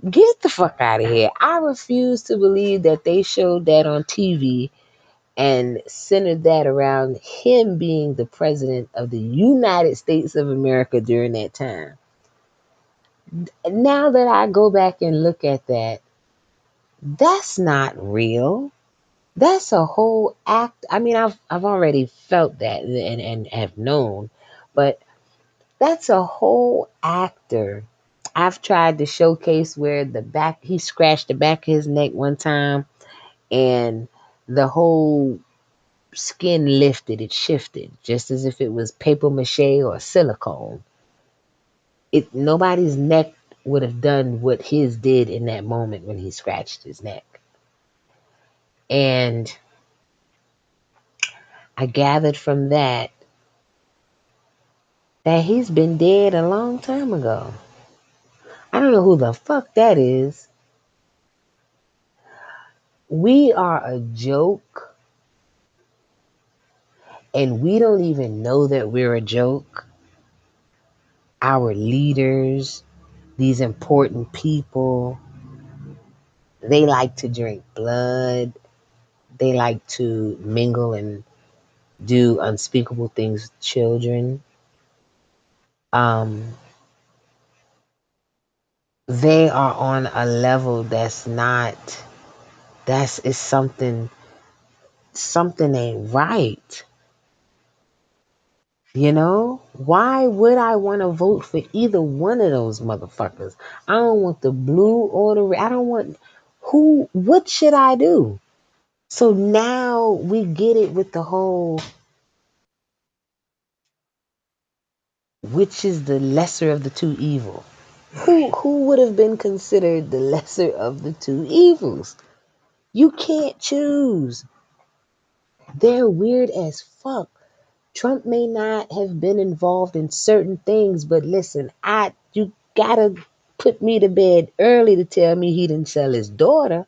Get the fuck out of here." I refuse to believe that they showed that on TV and centered that around him being the president of the United States of America during that time. Now that I go back and look at that, that's not real. That's a whole act. I mean, I've already felt that and have known, but that's a whole actor. I've tried to showcase where he scratched the back of his neck one time, and the whole skin lifted, it shifted, just as if it was paper mache or silicone. Nobody's neck would have done what his did in that moment when he scratched his neck. And I gathered from that he's been dead a long time ago. I don't know who the fuck that is. We are a joke and we don't even know that we're a joke. Our leaders, these important people, they like to drink blood. They like to mingle and do unspeakable things with children. Um, they are on a level that's not, that's is something ain't right. You know, why would I want to vote for either one of those motherfuckers? I don't want the blue or the red. I don't want who, what should I do? So now we get it with the whole, which is the lesser of the two evil? Who would have been considered the lesser of the two evils? You can't choose. They're weird as fuck. Trump may not have been involved in certain things, but listen, you gotta put me to bed early to tell me he didn't sell his daughter.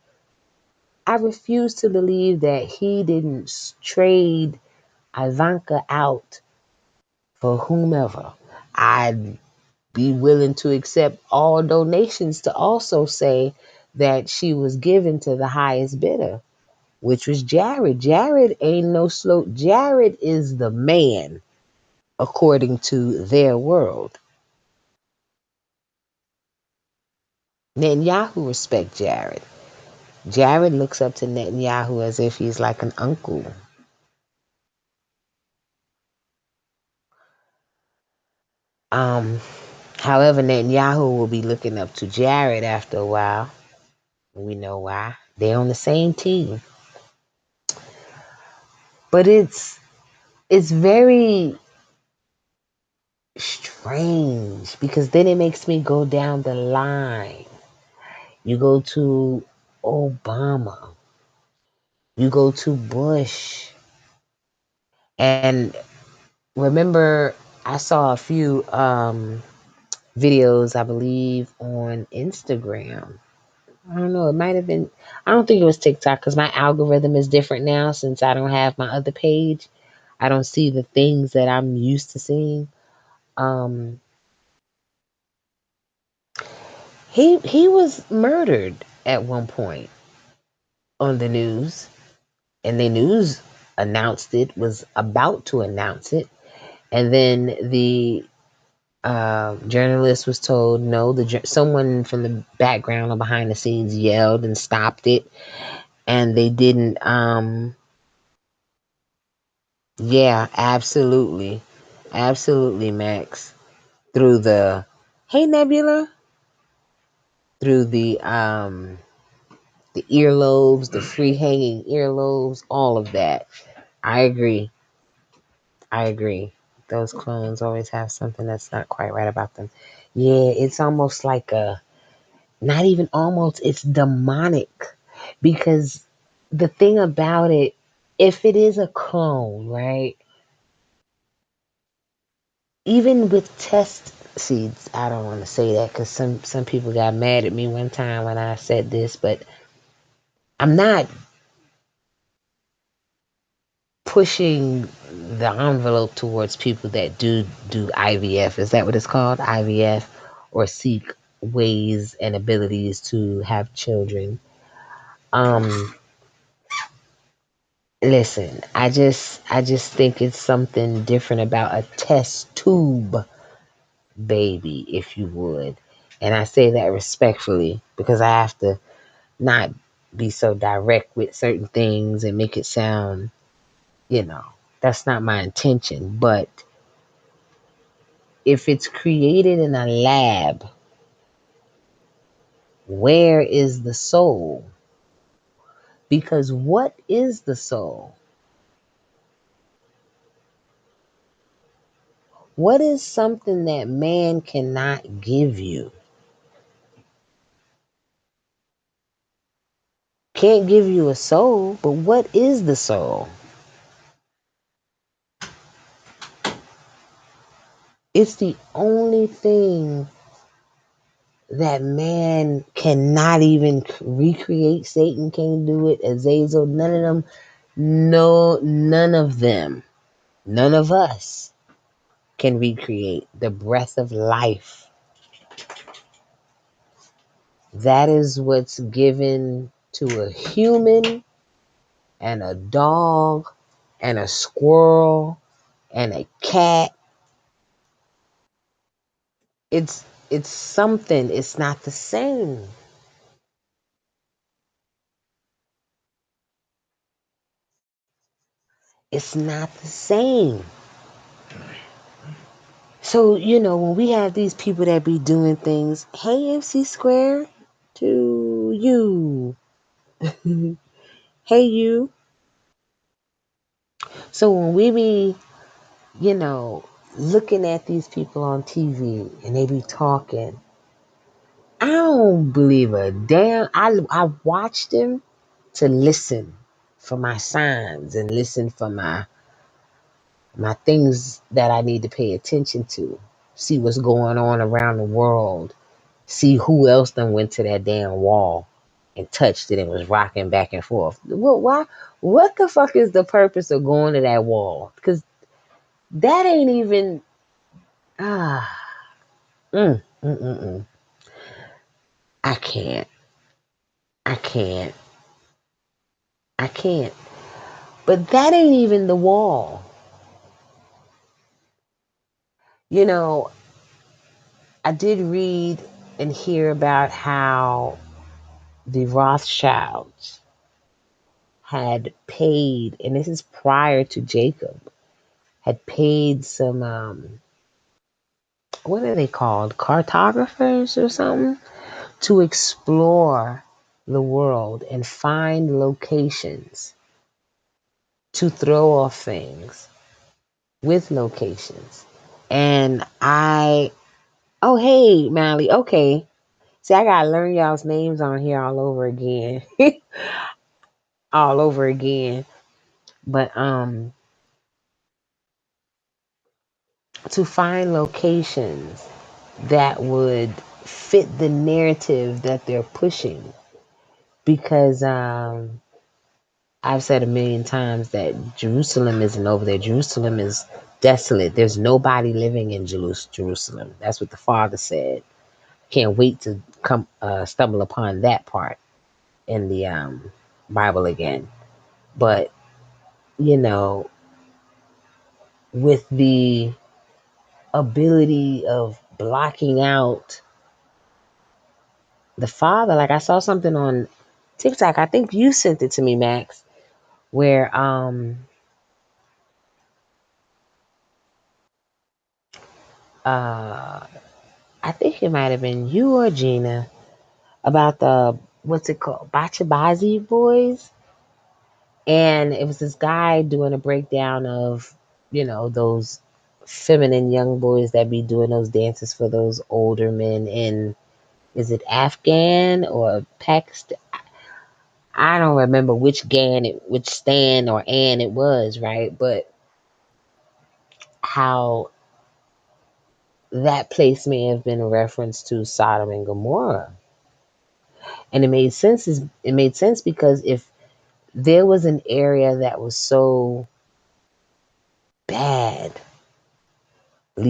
I refuse to believe that he didn't trade Ivanka out for whomever. I'd be willing to accept all donations to also say that she was given to the highest bidder, which was Jared. Jared ain't no slow. Jared is the man according to their world. Netanyahu respect Jared. Jared looks up to Netanyahu as if he's like an uncle. Um, However, Netanyahu will be looking up to Jared after a while. We know why. They're on the same team. But it's very strange because then it makes me go down the line. You go to Obama. You go to Bush. And remember, I saw a few videos, I believe, on Instagram. I don't know. It might have been, I don't think it was TikTok because my algorithm is different now since I don't have my other page. I don't see the things that I'm used to seeing. Um, he was murdered at one point on the news, and the news announced it, was about to announce it, and then the journalist was told no. Someone from the background or behind the scenes yelled and stopped it, and they didn't. Yeah, absolutely, absolutely, Max. Through the hey Nebula, through the earlobes, the free hanging earlobes, all of that. I agree. I agree. Those clones always have something that's not quite right about them. Yeah, it's almost like not even almost, it's demonic. Because the thing about it, if it is a clone, right? Even with test seeds, I don't want to say that because some people got mad at me one time when I said this, but I'm not pushing the envelope towards people that do IVF. Is that what it's called? IVF, or seek ways and abilities to have children. Um Listen, I just think it's something different about a test tube baby, if you would. And I say that respectfully because I have to not be so direct with certain things and make it sound, you know, that's not my intention. But if it's created in a lab, where is the soul? Because what is the soul? What is something that man cannot give you? Can't give you a soul, but what is the soul? It's the only thing that man cannot even recreate. Satan can't do it. Azazel, none of them. No, none of them. None of us can recreate the breath of life. That is what's given to a human and a dog and a squirrel and a cat. It's something. It's not the same. It's not the same. So, when we have these people that be doing things, hey, MC Square, to you. Hey, you. So when we be, you know, looking at these people on TV and they be talking, I don't believe a damn. I watch them to listen for my signs and listen for my things that I need to pay attention to. See what's going on around the world. See who else done went to that damn wall and touched it and was rocking back and forth. Why? What the fuck is the purpose of going to that wall? Because that ain't even. Ah, mm, mm, mm, mm. I can't. I can't. I can't. But that ain't even the wall. You know, I did read and hear about how the Rothschilds had paid, and this is prior to Jacob, had paid some, what are they called? Cartographers or something? To explore the world and find locations to throw off things with locations. And oh, hey, Mally, okay. See, I gotta learn y'all's names on here all over again. All over again. But to find locations that would fit the narrative that they're pushing. Because I've said a million times that Jerusalem isn't over there. Jerusalem is desolate. There's nobody living in Jerusalem. That's what the Father said. Can't wait to come stumble upon that part in the Bible again. But you know, with the ability of blocking out the Father, like I saw something on TikTok. I think you sent it to me, Max, where uh I think it might have been you or Gina about the what's it called, Bachabazi boys, and it was this guy doing a breakdown of those feminine young boys that be doing those dances for those older men in, is it Afghan or Pakistan? I don't remember which stand or an it was, right? But how that place may have been a reference to Sodom and Gomorrah, and it made sense because if there was an area that was so badly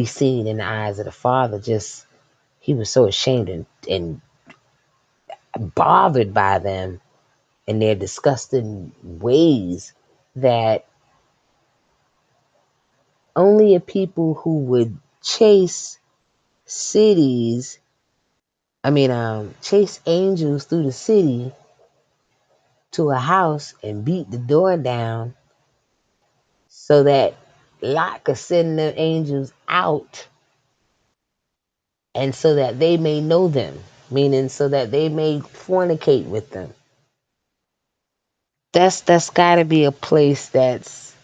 seen in the eyes of the Father, just he was so ashamed and bothered by them and their disgusting ways that only a people who would chase cities, chase angels through the city to a house and beat the door down so that Lot could send the angels out and so that they may know them, meaning so that they may fornicate with them. That's got to be a place that's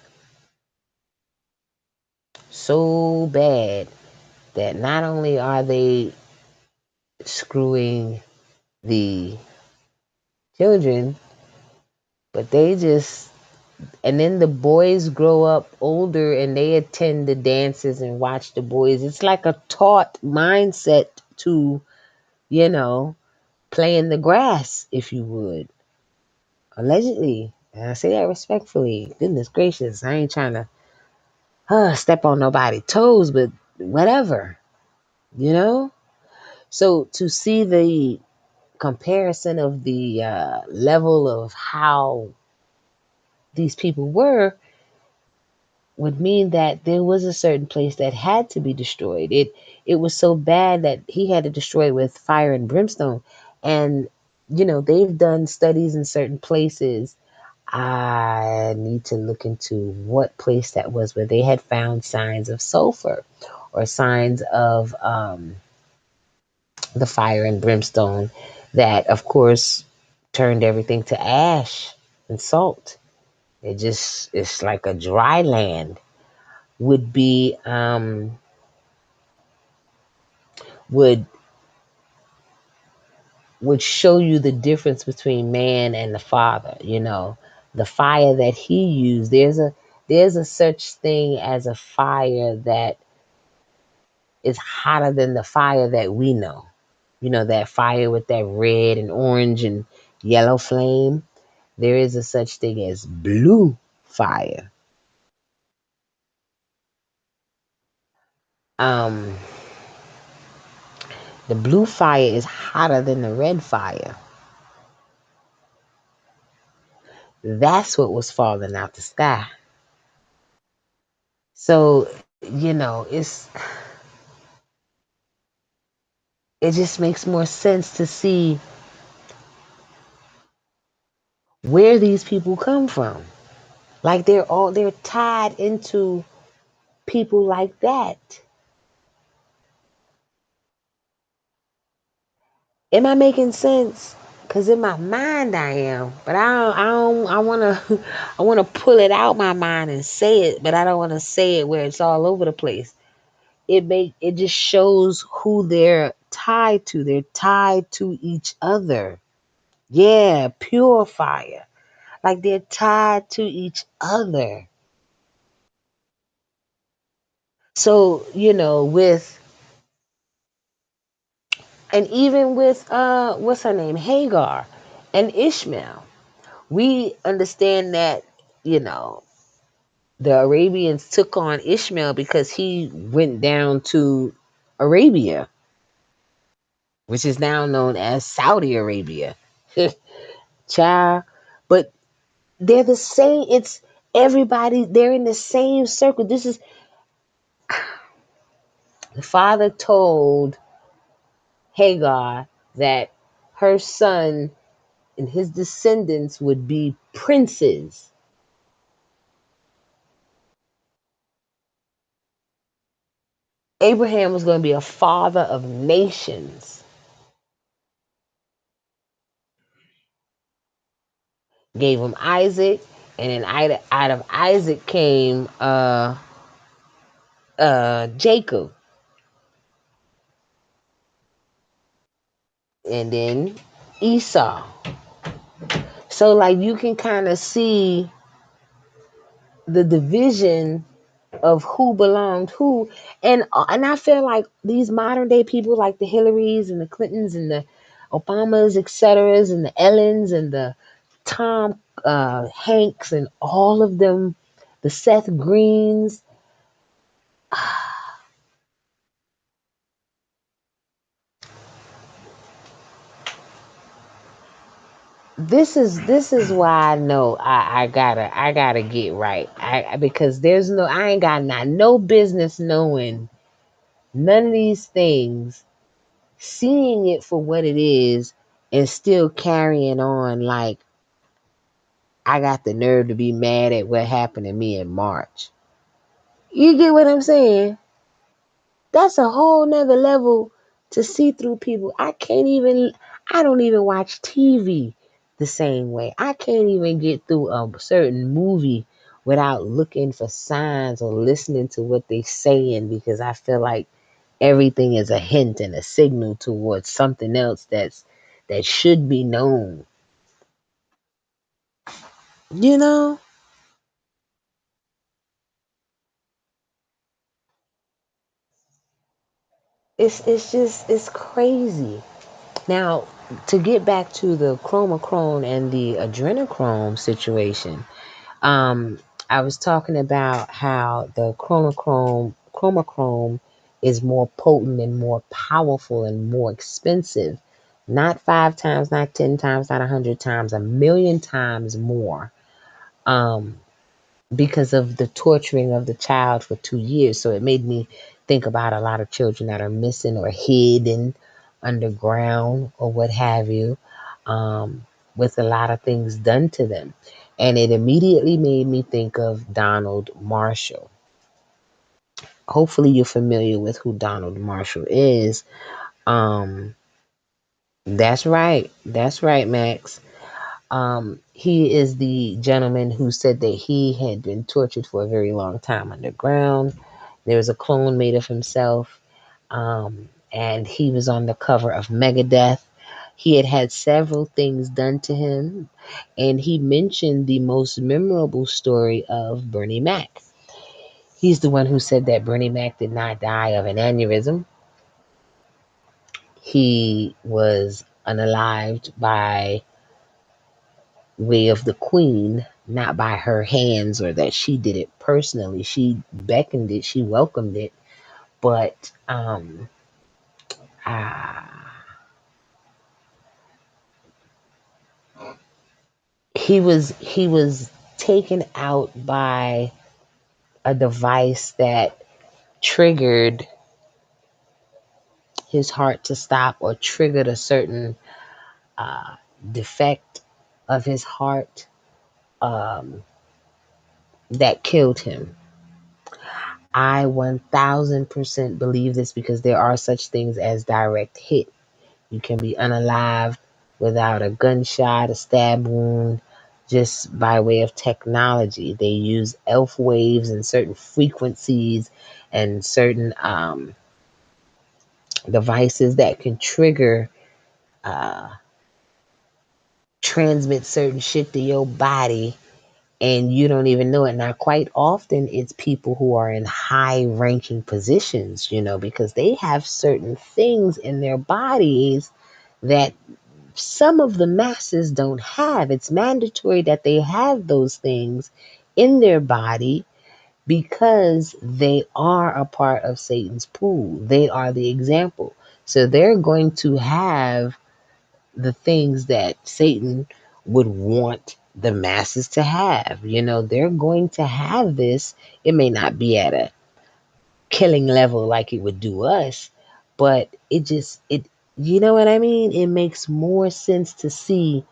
so bad that not only are they screwing the children, but they just, and then the boys grow up older and they attend the dances and watch the boys. It's like a taught mindset to you know, play in the grass, if you would, allegedly. And I say that respectfully. Goodness gracious, I ain't trying to step on nobody's toes, but whatever, you know? So to see the comparison of the level of how these people were would mean that there was a certain place that had to be destroyed. It was so bad that he had to destroy it with fire and brimstone. And they've done studies in certain places. I need to look into what place that was where they had found signs of sulfur or signs of the fire and brimstone that, of course, turned everything to ash and salt. It's like a dry land would be would would show you the difference between man and the father. The fire that he used, there's a such thing as a fire that is hotter than the fire that we know. That fire with that red and orange and yellow flame. There is a such thing as blue fire. um the blue fire is hotter than the red fire. That's what was falling out the sky. So, it just makes more sense to see where these people come from. Like they're tied into people like that. Am I making sense? Cause in my mind I am, but I wanna I wanna pull it out my mind and say it, but I don't wanna say it where it's all over the place. It just shows who they're tied to. They're tied to each other. Yeah, pure fire. Like they're tied to each other. So, with and even with what's her name? Hagar and Ishmael. We understand that, you know, the Arabians took on Ishmael because he went down to Arabia, which is now known as Saudi Arabia. Child. But they're the same. It's everybody, they're in the same circle. This is the father told Hagar that her son and his descendants would be princes. Abraham was going to be a father of nations. Gave him Isaac, and then out of Isaac came Jacob, and then Esau. So like you can kind of see the division of who belonged who, and I feel like these modern day people like the Hillarys and the Clintons and the Obamas, etc., and the Ellens and the Tom Hanks and all of them, the Seth Greens. This is why I know I gotta get right. Because I ain't got no business knowing none of these things, seeing it for what it is, and still carrying on like I got the nerve to be mad at what happened to me in March. You get what I'm saying? That's a whole nother level to see through people. I don't even watch TV the same way. I can't even get through a certain movie without looking for signs or listening to what they're saying, because I feel like everything is a hint and a signal towards something else that should be known. You know? It's crazy. Now, to get back to the chromochrome and the adrenochrome situation, um, I was talking about how the chromochrome is more potent and more powerful and more expensive. Not 5 times, not 10 times, not 100 times, 1,000,000 times more. Um, because of the torturing of the child for 2 years. So it made me think about a lot of children that are missing or hidden underground or what have you, with a lot of things done to them. And it immediately made me think of Donald Marshall. Hopefully, you're familiar with who Donald Marshall is. Um, that's right. That's right, Max. He is the gentleman who said that he had been tortured for a very long time underground. There was a clone made of himself, and he was on the cover of Megadeth. He had had several things done to him, and he mentioned the most memorable story of Bernie Mac. He's the one who said that Bernie Mac did not die of an aneurysm. He was unalived by way of the queen, not by her hands or that she did it personally. She beckoned it, she welcomed it, but uh, he was taken out by a device that triggered his heart to stop or triggered a certain uh, defect of his heart, um, that killed him. I 1000% believe this because there are such things as direct hit. You can be unalived without a gunshot, a stab wound, just by way of technology. They use elf waves and certain frequencies and certain devices that can trigger, uh, transmit certain shit to your body, and you don't even know it. Now, quite often, it's people who are in high ranking positions, because they have certain things in their bodies that some of the masses don't have. It's mandatory that they have those things in their body because they are a part of Satan's pool. They are the example. So they're going to have the things that Satan would want the masses to have. They're going to have this. It may not be at a killing level like it would do us, but you know what I mean? It makes more sense to see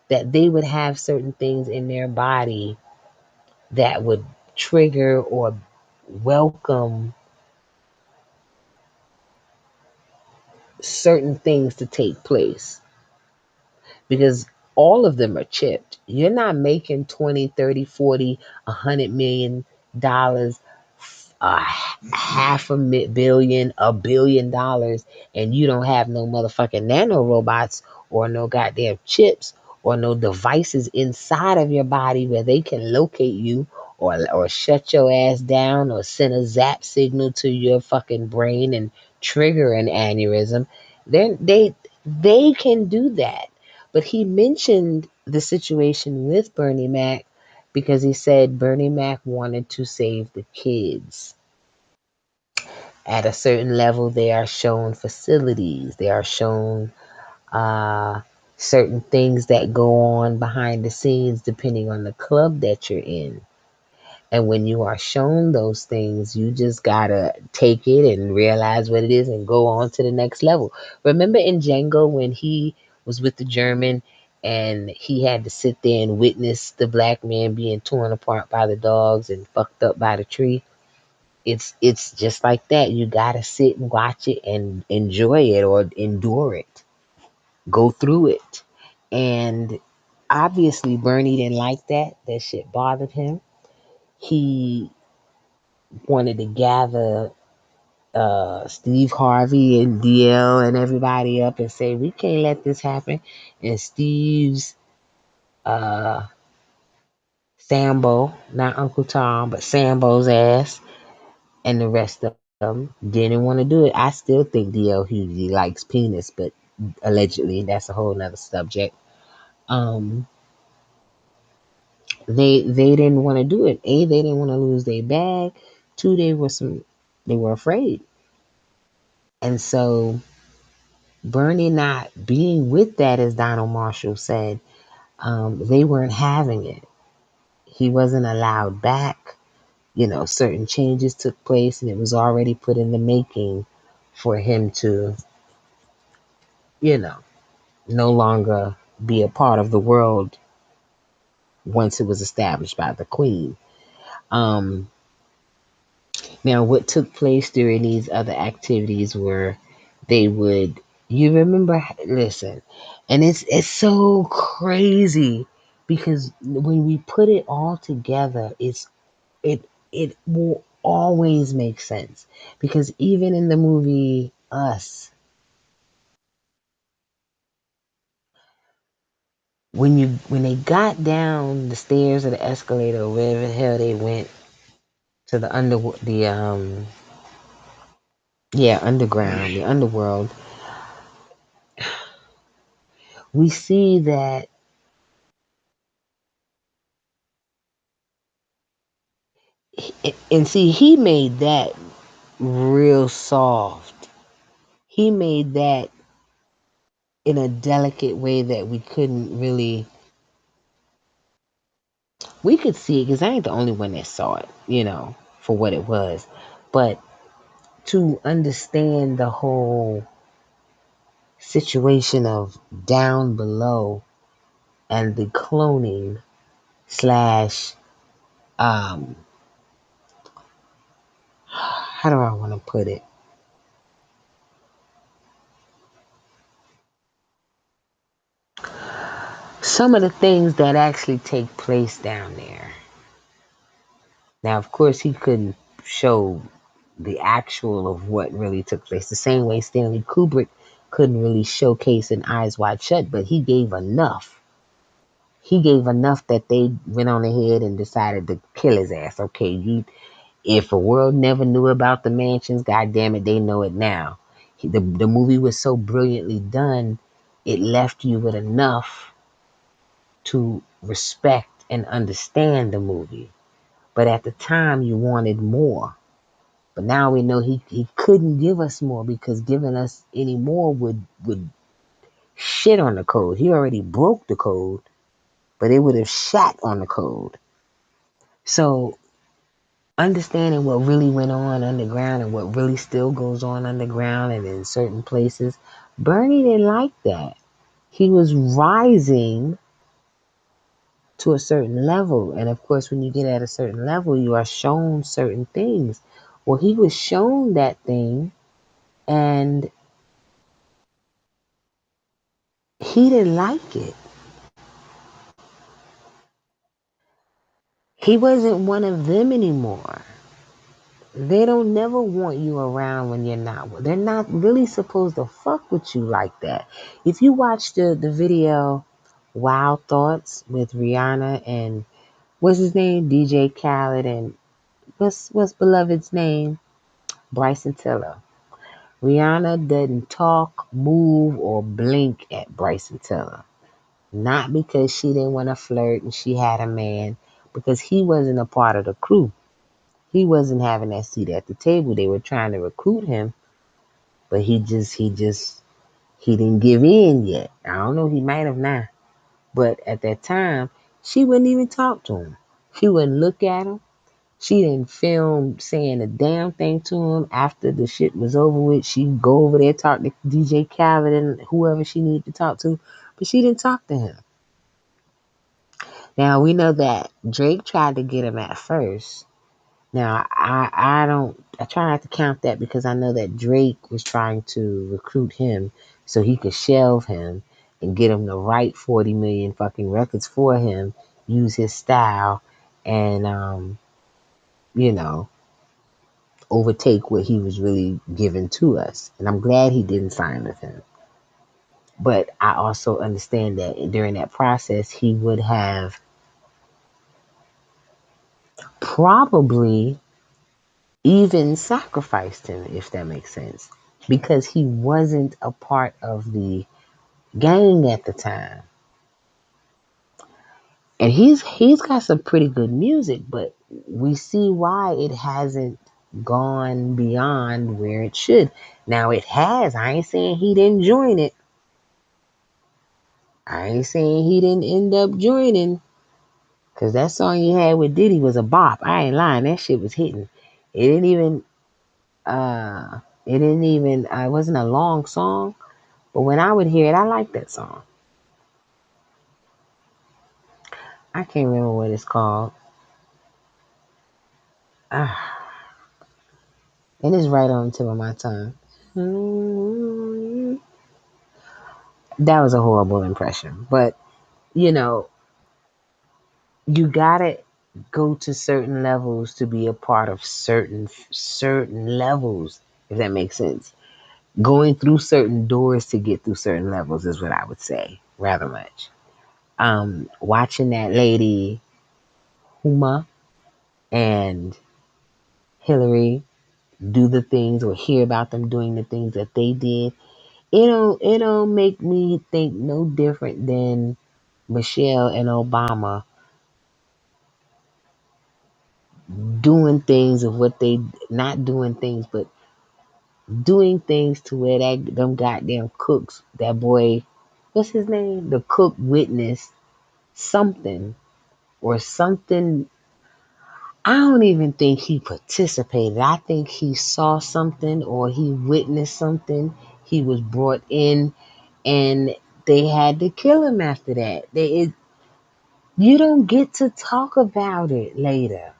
that they would have certain things in their body that would trigger or welcome certain things to take place, because all of them are chipped. You're not making 20, 30, 40, 100 million dollars, half a billion, $1 billion, and you don't have no motherfucking nano robots or no goddamn chips or no devices inside of your body where they can locate you or shut your ass down or send a zap signal to your fucking brain and trigger an aneurysm. Then they can do that. But he mentioned the situation with Bernie Mac because he said Bernie Mac wanted to save the kids. At a certain level, they are shown facilities, they are shown uh, certain things that go on behind the scenes depending on the club that you're in. And when you are shown those things, you just gotta take it and realize what it is and go on to the next level. Remember in Django when he was with the German and he had to sit there and witness the black man being torn apart by the dogs and fucked up by the tree? It's just like that. You gotta sit and watch it and enjoy it or endure it. Go through it. And obviously Bernie didn't like that. That shit bothered him. He wanted to gather Steve Harvey and DL and everybody up and say, we can't let this happen. And Steve's uh, Sambo, not Uncle Tom, but Sambo's ass and the rest of them didn't want to do it. I still think DL Hughley likes penis, but allegedly. That's a whole nother subject. Um, they didn't want to do it. A, they didn't want to lose their bag. Two, they were afraid. And so Bernie not being with that, as Donald Marshall said, they weren't having it. He wasn't allowed back. Certain changes took place, and it was already put in the making for him to, you know, no longer be a part of the world once it was established by the Queen. Um, Now, what took place during these other activities were they would, you remember, listen, and it's so crazy because when we put it all together, it will always make sense. Because even in the movie Us, when they got down the stairs or the escalator or wherever the hell they went to the underworld, we see that. And see, he made that real soft. He made that in a delicate way that we couldn't really. We could see it because I ain't the only one that saw it, for what it was. But to understand the whole situation of down below and the cloning slash, how do I want to put it? Some of the things that actually take place down there. Now, of course, he couldn't show the actual of what really took place. The same way Stanley Kubrick couldn't really showcase in Eyes Wide Shut, but he gave enough. He gave enough that they went on ahead and decided to kill his ass. Okay, if the world never knew about the mansions, god damn it, they know it now. The movie was so brilliantly done, it left you with enough to respect and understand the movie. But at the time, you wanted more. But now we know he couldn't give us more because giving us any more would shit on the code. He already broke the code, but it would have shat on the code. So understanding what really went on underground and what really still goes on underground and in certain places, Bernie didn't like that. He was rising to a certain level. And of course, when you get at a certain level, you are shown certain things. Well, he was shown that thing and he didn't like it. He wasn't one of them anymore. They don't never want you around when you're not. They're not really supposed to fuck with you like that. If you watch the video Wild Thoughts with Rihanna and what's his name? DJ Khaled and what's beloved's name? Bryson Tiller. Rihanna doesn't talk, move, or blink at Bryson Tiller. Not because she didn't want to flirt and she had a man, because he wasn't a part of the crew. He wasn't having that seat at the table. They were trying to recruit him, but he didn't give in yet. I don't know, he might have now. But at that time, she wouldn't even talk to him. She wouldn't look at him. She didn't film saying a damn thing to him. After the shit was over with, she'd go over there, talk to DJ Khaled and whoever she needed to talk to, but she didn't talk to him. Now we know that Drake tried to get him at first. Now I try not to count that because I know that Drake was trying to recruit him so he could shelve him and get him the right 40 million fucking records for him, use his style, and you know, overtake what he was really giving to us. And I'm glad he didn't sign with him. But I also understand that during that process he would have probably even sacrificed him, if that makes sense. because he wasn't a part of the gang at the time. And he's got some pretty good music, but we see why it hasn't gone beyond where it should. Now it has. I ain't saying he didn't join it. I ain't saying he didn't end up joining. Cause that song you had with Diddy was a bop. I ain't lying. That shit was hitting. It didn't even it wasn't a long song. But when I would hear it, I liked that song. I can't remember what it's called. Ah, and it's right on the tip of my tongue. That was a horrible impression. But, you know, you gotta go to certain levels to be a part of certain levels, if that makes sense. Going through certain doors to get through certain levels is what I would say, rather much. Watching that lady Huma and Hillary do the things or hear about them doing the things that they did, it don't make me think no different than Michelle and Obama doing things of what they not doing things, but doing things to where that them goddamn cooks, that boy, what's his name? The cook witnessed something or something. I don't even think he participated. I think he saw something or he witnessed something. He was brought in and they had to kill him after that. You don't get to talk about it later.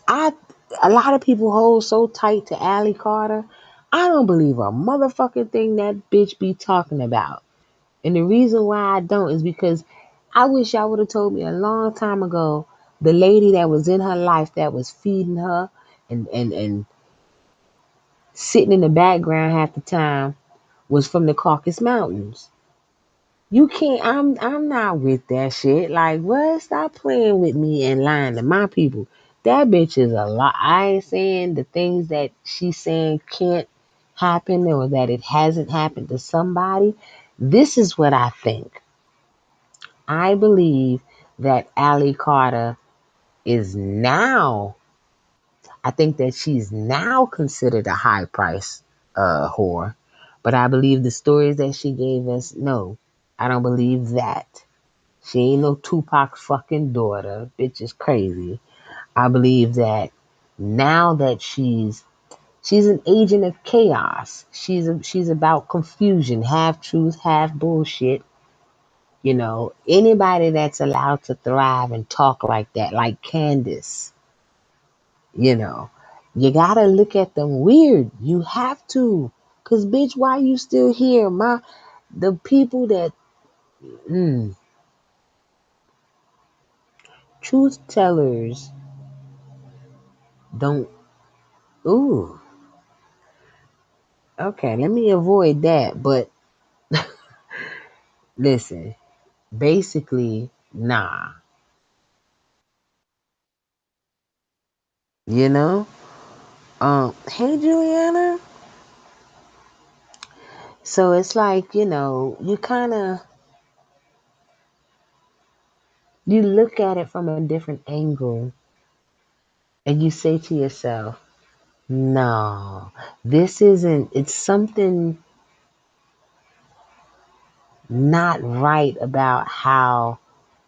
I, a lot of people hold so tight to Allie Carter. I don't believe a motherfucking thing that bitch be talking about. And the reason why I don't is because I wish y'all would have told me a long time ago the lady that was in her life that was feeding her and sitting in the background half the time was from the Caucasus Mountains. You can't. I'm not with that shit. Like, what? Stop playing with me and lying to my people. That bitch is a lot. I ain't saying the things that she's saying can't happen or that it hasn't happened to somebody. This is what I think. I believe that Allie Carter is now. I think that she's now considered a high price whore. But I believe the stories that she gave us. No, I don't believe that. She ain't no Tupac's fucking daughter. Bitch is crazy. I believe that now that she's an agent of chaos. She's about confusion, half truth, half bullshit. Anybody that's allowed to thrive and talk like that, like Candace, you know, you gotta look at them weird. You have to. Cause bitch, why you still here? The people that mm, truth tellers don't. Ooh, okay, let me avoid that. But listen, basically, nah, you know? Hey, Juliana. So it's like, you kind of, you look at it from a different angle and you say to yourself, no, this isn't, it's something not right about how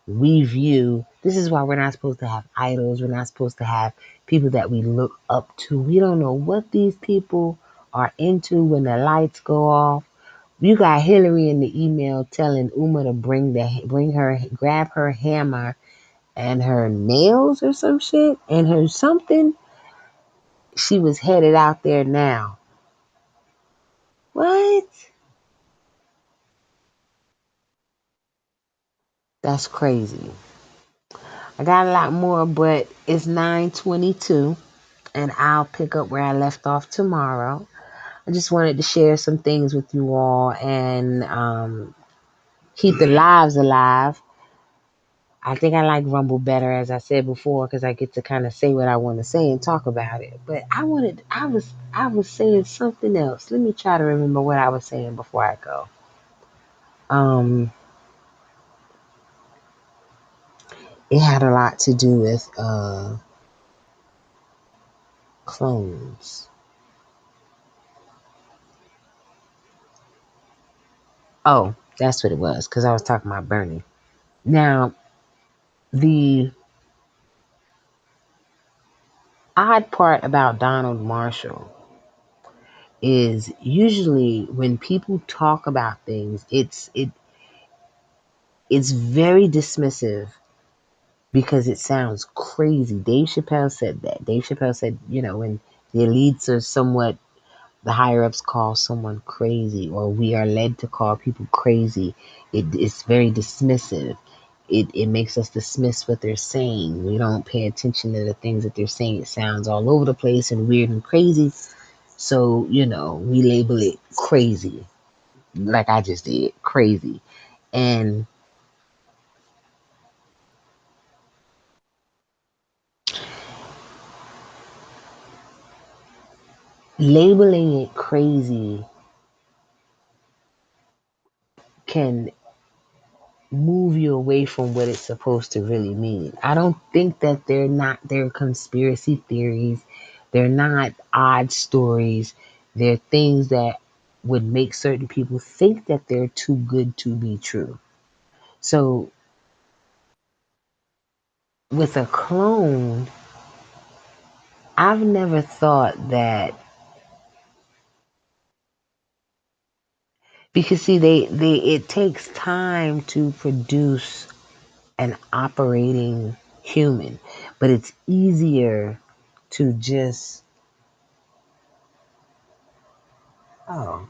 we view. This is why we're not supposed to have idols. We're not supposed to have people that we look up to. We don't know what these people are into when the lights go off. You got Hillary in the email telling Uma to grab her hammer and her nails or some shit and her something. She was headed out there now. What? That's crazy. I got a lot more, but it's 9:22 and I'll pick up where I left off tomorrow. I just wanted to share some things with you all and keep the lives alive. I think I like Rumble better, as I said before, because I get to kind of say what I want to say and talk about it. But I was saying something else. Let me try to remember what I was saying before I go. Um, it had a lot to do with clones. Oh, that's what it was, because I was talking about Bernie. Now, the odd part about Donald Marshall is usually when people talk about things, it's very dismissive because it sounds crazy. Dave Chappelle said that. Dave Chappelle said, when the elites are somewhat, the higher ups call someone crazy, or we are led to call people crazy, it's very dismissive. It makes us dismiss what they're saying. We don't pay attention to the things that they're saying. It sounds all over the place and weird and crazy. So, we label it crazy, like I just did, crazy. And labeling it crazy can move you away from what it's supposed to really mean. I don't think that they're conspiracy theories. They're not odd stories. They're things that would make certain people think that they're too good to be true. So with a clone, I've never thought that, because see, they it takes time to produce an operating human, but it's easier to just, oh,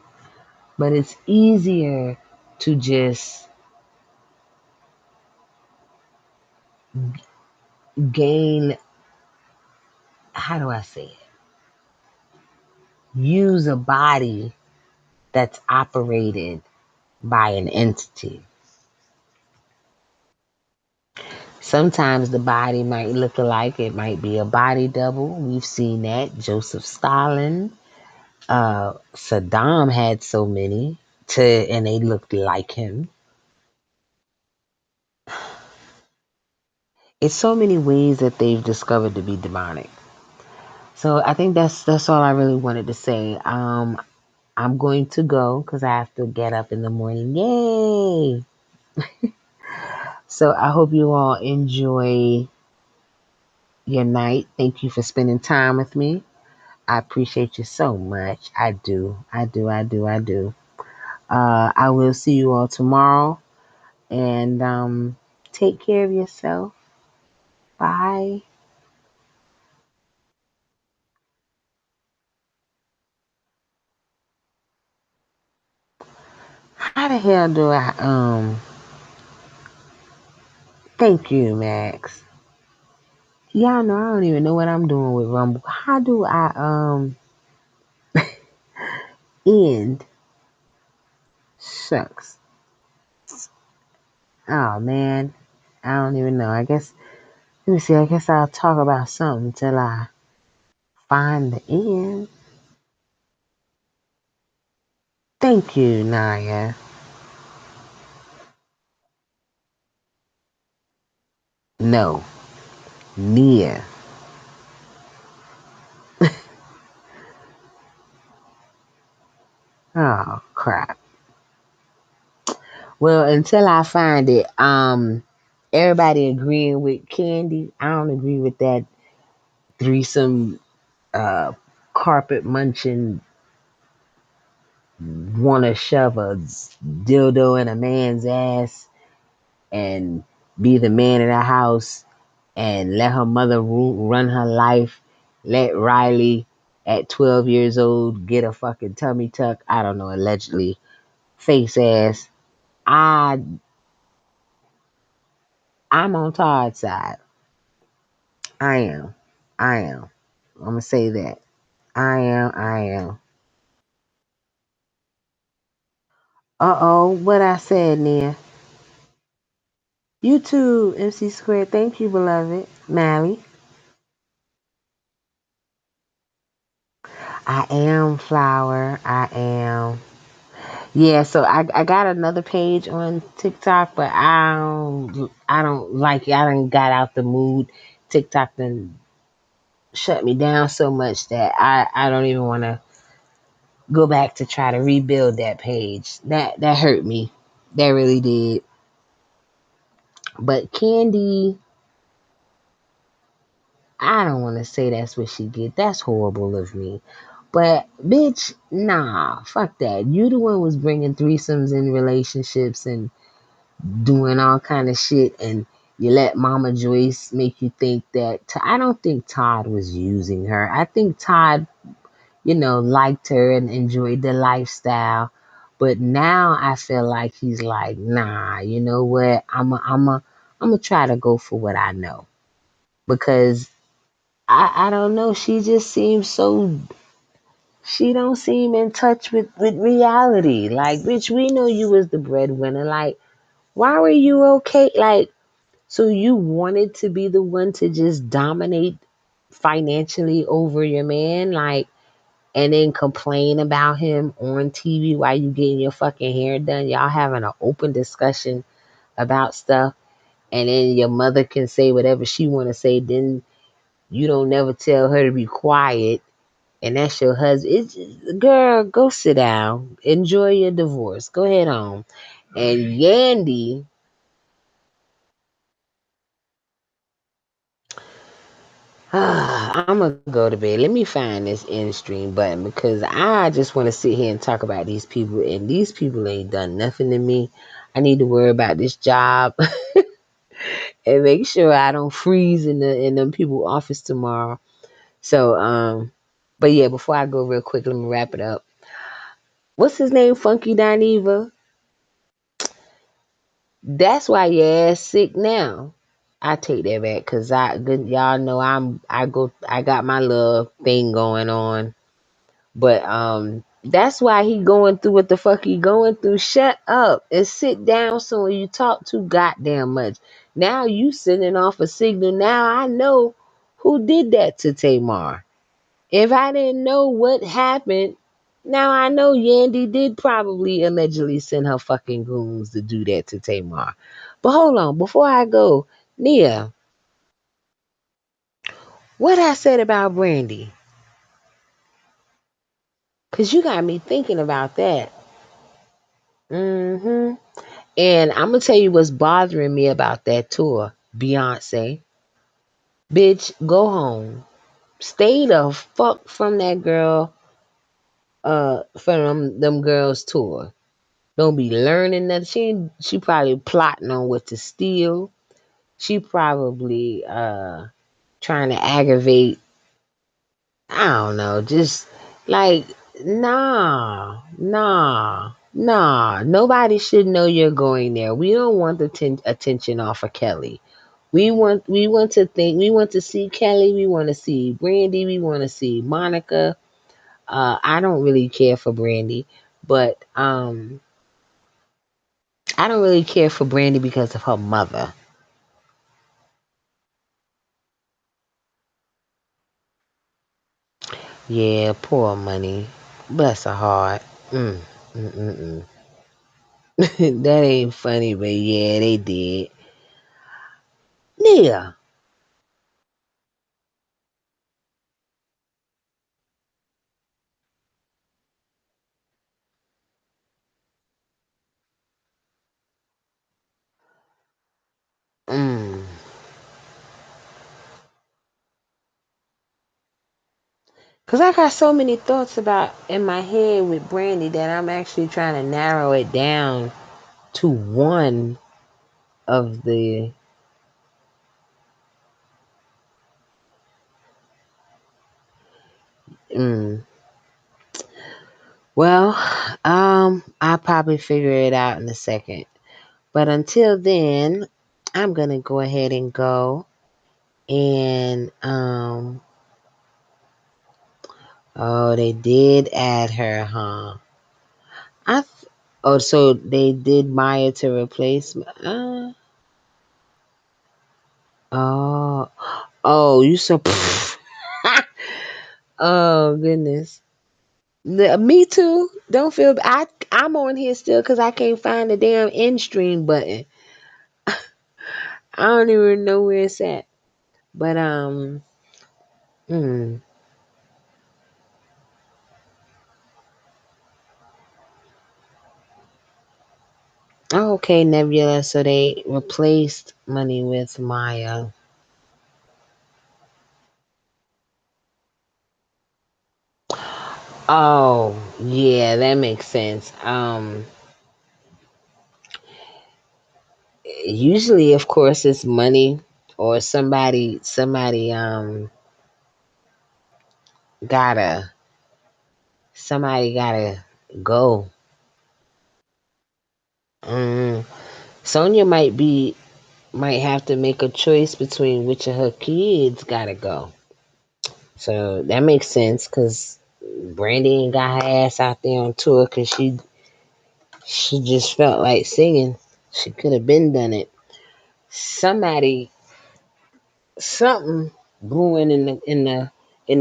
but it's easier to just gain, how do I say it, use a body that's operated by an entity. Sometimes the body might look alike. It might be a body double. We've seen that. Joseph Stalin, Saddam had so many, and they looked like him. It's so many ways that they've discovered to be demonic. So I think that's all I really wanted to say. I'm going to go because I have to get up in the morning. Yay! So I hope you all enjoy your night. Thank you for spending time with me. I appreciate you so much. I do. I do. I do. I do. I will see you all tomorrow. And take care of yourself. Bye. How the hell do I thank you, Max. Y'all know I don't even know what I'm doing with Rumble. How do I end? Shucks. Oh man. I don't even know. I guess, let me see, I guess I'll talk about something until I find the end. Thank you, Naya. No, Nia. Oh crap. Well, until I find it, everybody agreeing with Candy. I don't agree with that threesome, uh carpet munching, wanna shove a dildo in a man's ass and be the man of the house and let her mother run her life. Let Riley at 12 years old get a fucking tummy tuck. I don't know, allegedly. Face ass. I I'm on Todd's side. I am. I am. I'm gonna say that. I am. I am. Uh oh, what I said, Nia? You too, MC Squared. Thank you, beloved. Mally. I am Flower. I am. Yeah, so I got another page on TikTok, but I don't like it. I done got out the mood. TikTok done shut me down so much that I don't even want to go back to try to rebuild that page. That hurt me. That really did. But Candy, I don't want to say that's what she did. That's horrible of me. But bitch, nah, fuck that. You the one was bringing threesomes in relationships and doing all kind of shit, and you let Mama Joyce make you think that. I don't think Todd was using her. I think Todd, liked her and enjoyed the lifestyle. But now I feel like he's like, nah, you know what? I'm a try to go for what I know because I don't know. She just seems so. She don't seem in touch with reality. Like, bitch, we know you was the breadwinner. Like, why were you okay? Like, so you wanted to be the one to just dominate financially over your man, like, and then complain about him on TV while you getting your fucking hair done. Y'all having an open discussion about stuff, and then your mother can say whatever she want to say. Then you don't never tell her to be quiet, and that's your husband. Girl, go sit down. Enjoy your divorce. Go ahead on. And Yandy, I'm gonna go to bed. Let me find this end stream button because I just want to sit here and talk about these people, and these people ain't done nothing to me. I need to worry about this job and make sure I don't freeze in them people office tomorrow. So but yeah, before I go real quick, let me wrap it up. What's his name? Funky Dineva. That's why your ass sick now. I take that back because y'all know I got my little thing going on. But that's why he going through what the fuck he going through. Shut up and sit down so you talk too goddamn much. Now you sending off a signal. Now I know who did that to Tamar. If I didn't know what happened, now I know Yandy did probably allegedly send her fucking goons to do that to Tamar. But hold on, before I go, Nia, what I said about Brandy? Cause you got me thinking about that. Mm-hmm. And I'm gonna tell you what's bothering me about that tour, Beyonce. Bitch, go home. Stay the fuck from that girl, from them girls tour. Don't be learning that she probably plotting on what to steal. She probably trying to aggravate. I don't know, just like nah. Nobody should know you're going there. We don't want the attention off of Kelly. We want to see Kelly. We want to see Brandy. We want to see Monica. I don't really care for Brandy, but I don't really care for Brandy because of her mother. Yeah, poor money. Bless her heart. Mm, mm. That ain't funny, but yeah, they did. Yeah. Mm. Cause I got so many thoughts about in my head with Brandy that I'm actually trying to narrow it down to one of the. Mm. Well, I'll probably figure it out in a second. But until then, I'm gonna go ahead and go and oh, they did add her, huh? I th- oh, so they did Maya to replace. Oh, oh, you so. Oh goodness. Me too. Don't feel. I'm on here still because I can't find the damn end stream button. I don't even know where it's at. But hmm. Oh, okay, Nebula. So they replaced money with Maya. Oh, yeah, that makes sense. Usually, of course, it's money or gotta somebody gotta go. Mm. Sonia might have to make a choice between which of her kids gotta go. So that makes sense because Brandy ain't got her ass out there on tour because she just felt like singing. She could have been done it. Somebody something brewing in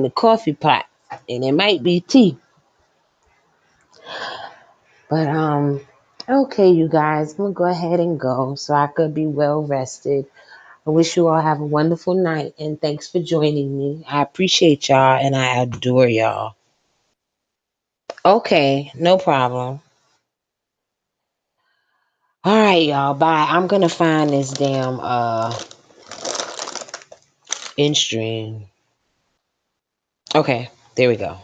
the coffee pot, and it might be tea. But okay, you guys, I'm gonna go ahead and go so I could be well rested. I wish you all have a wonderful night and thanks for joining me. I appreciate y'all and I adore y'all. Okay, no problem. All right, y'all. Bye. I'm gonna find this damn in stream. Okay, there we go.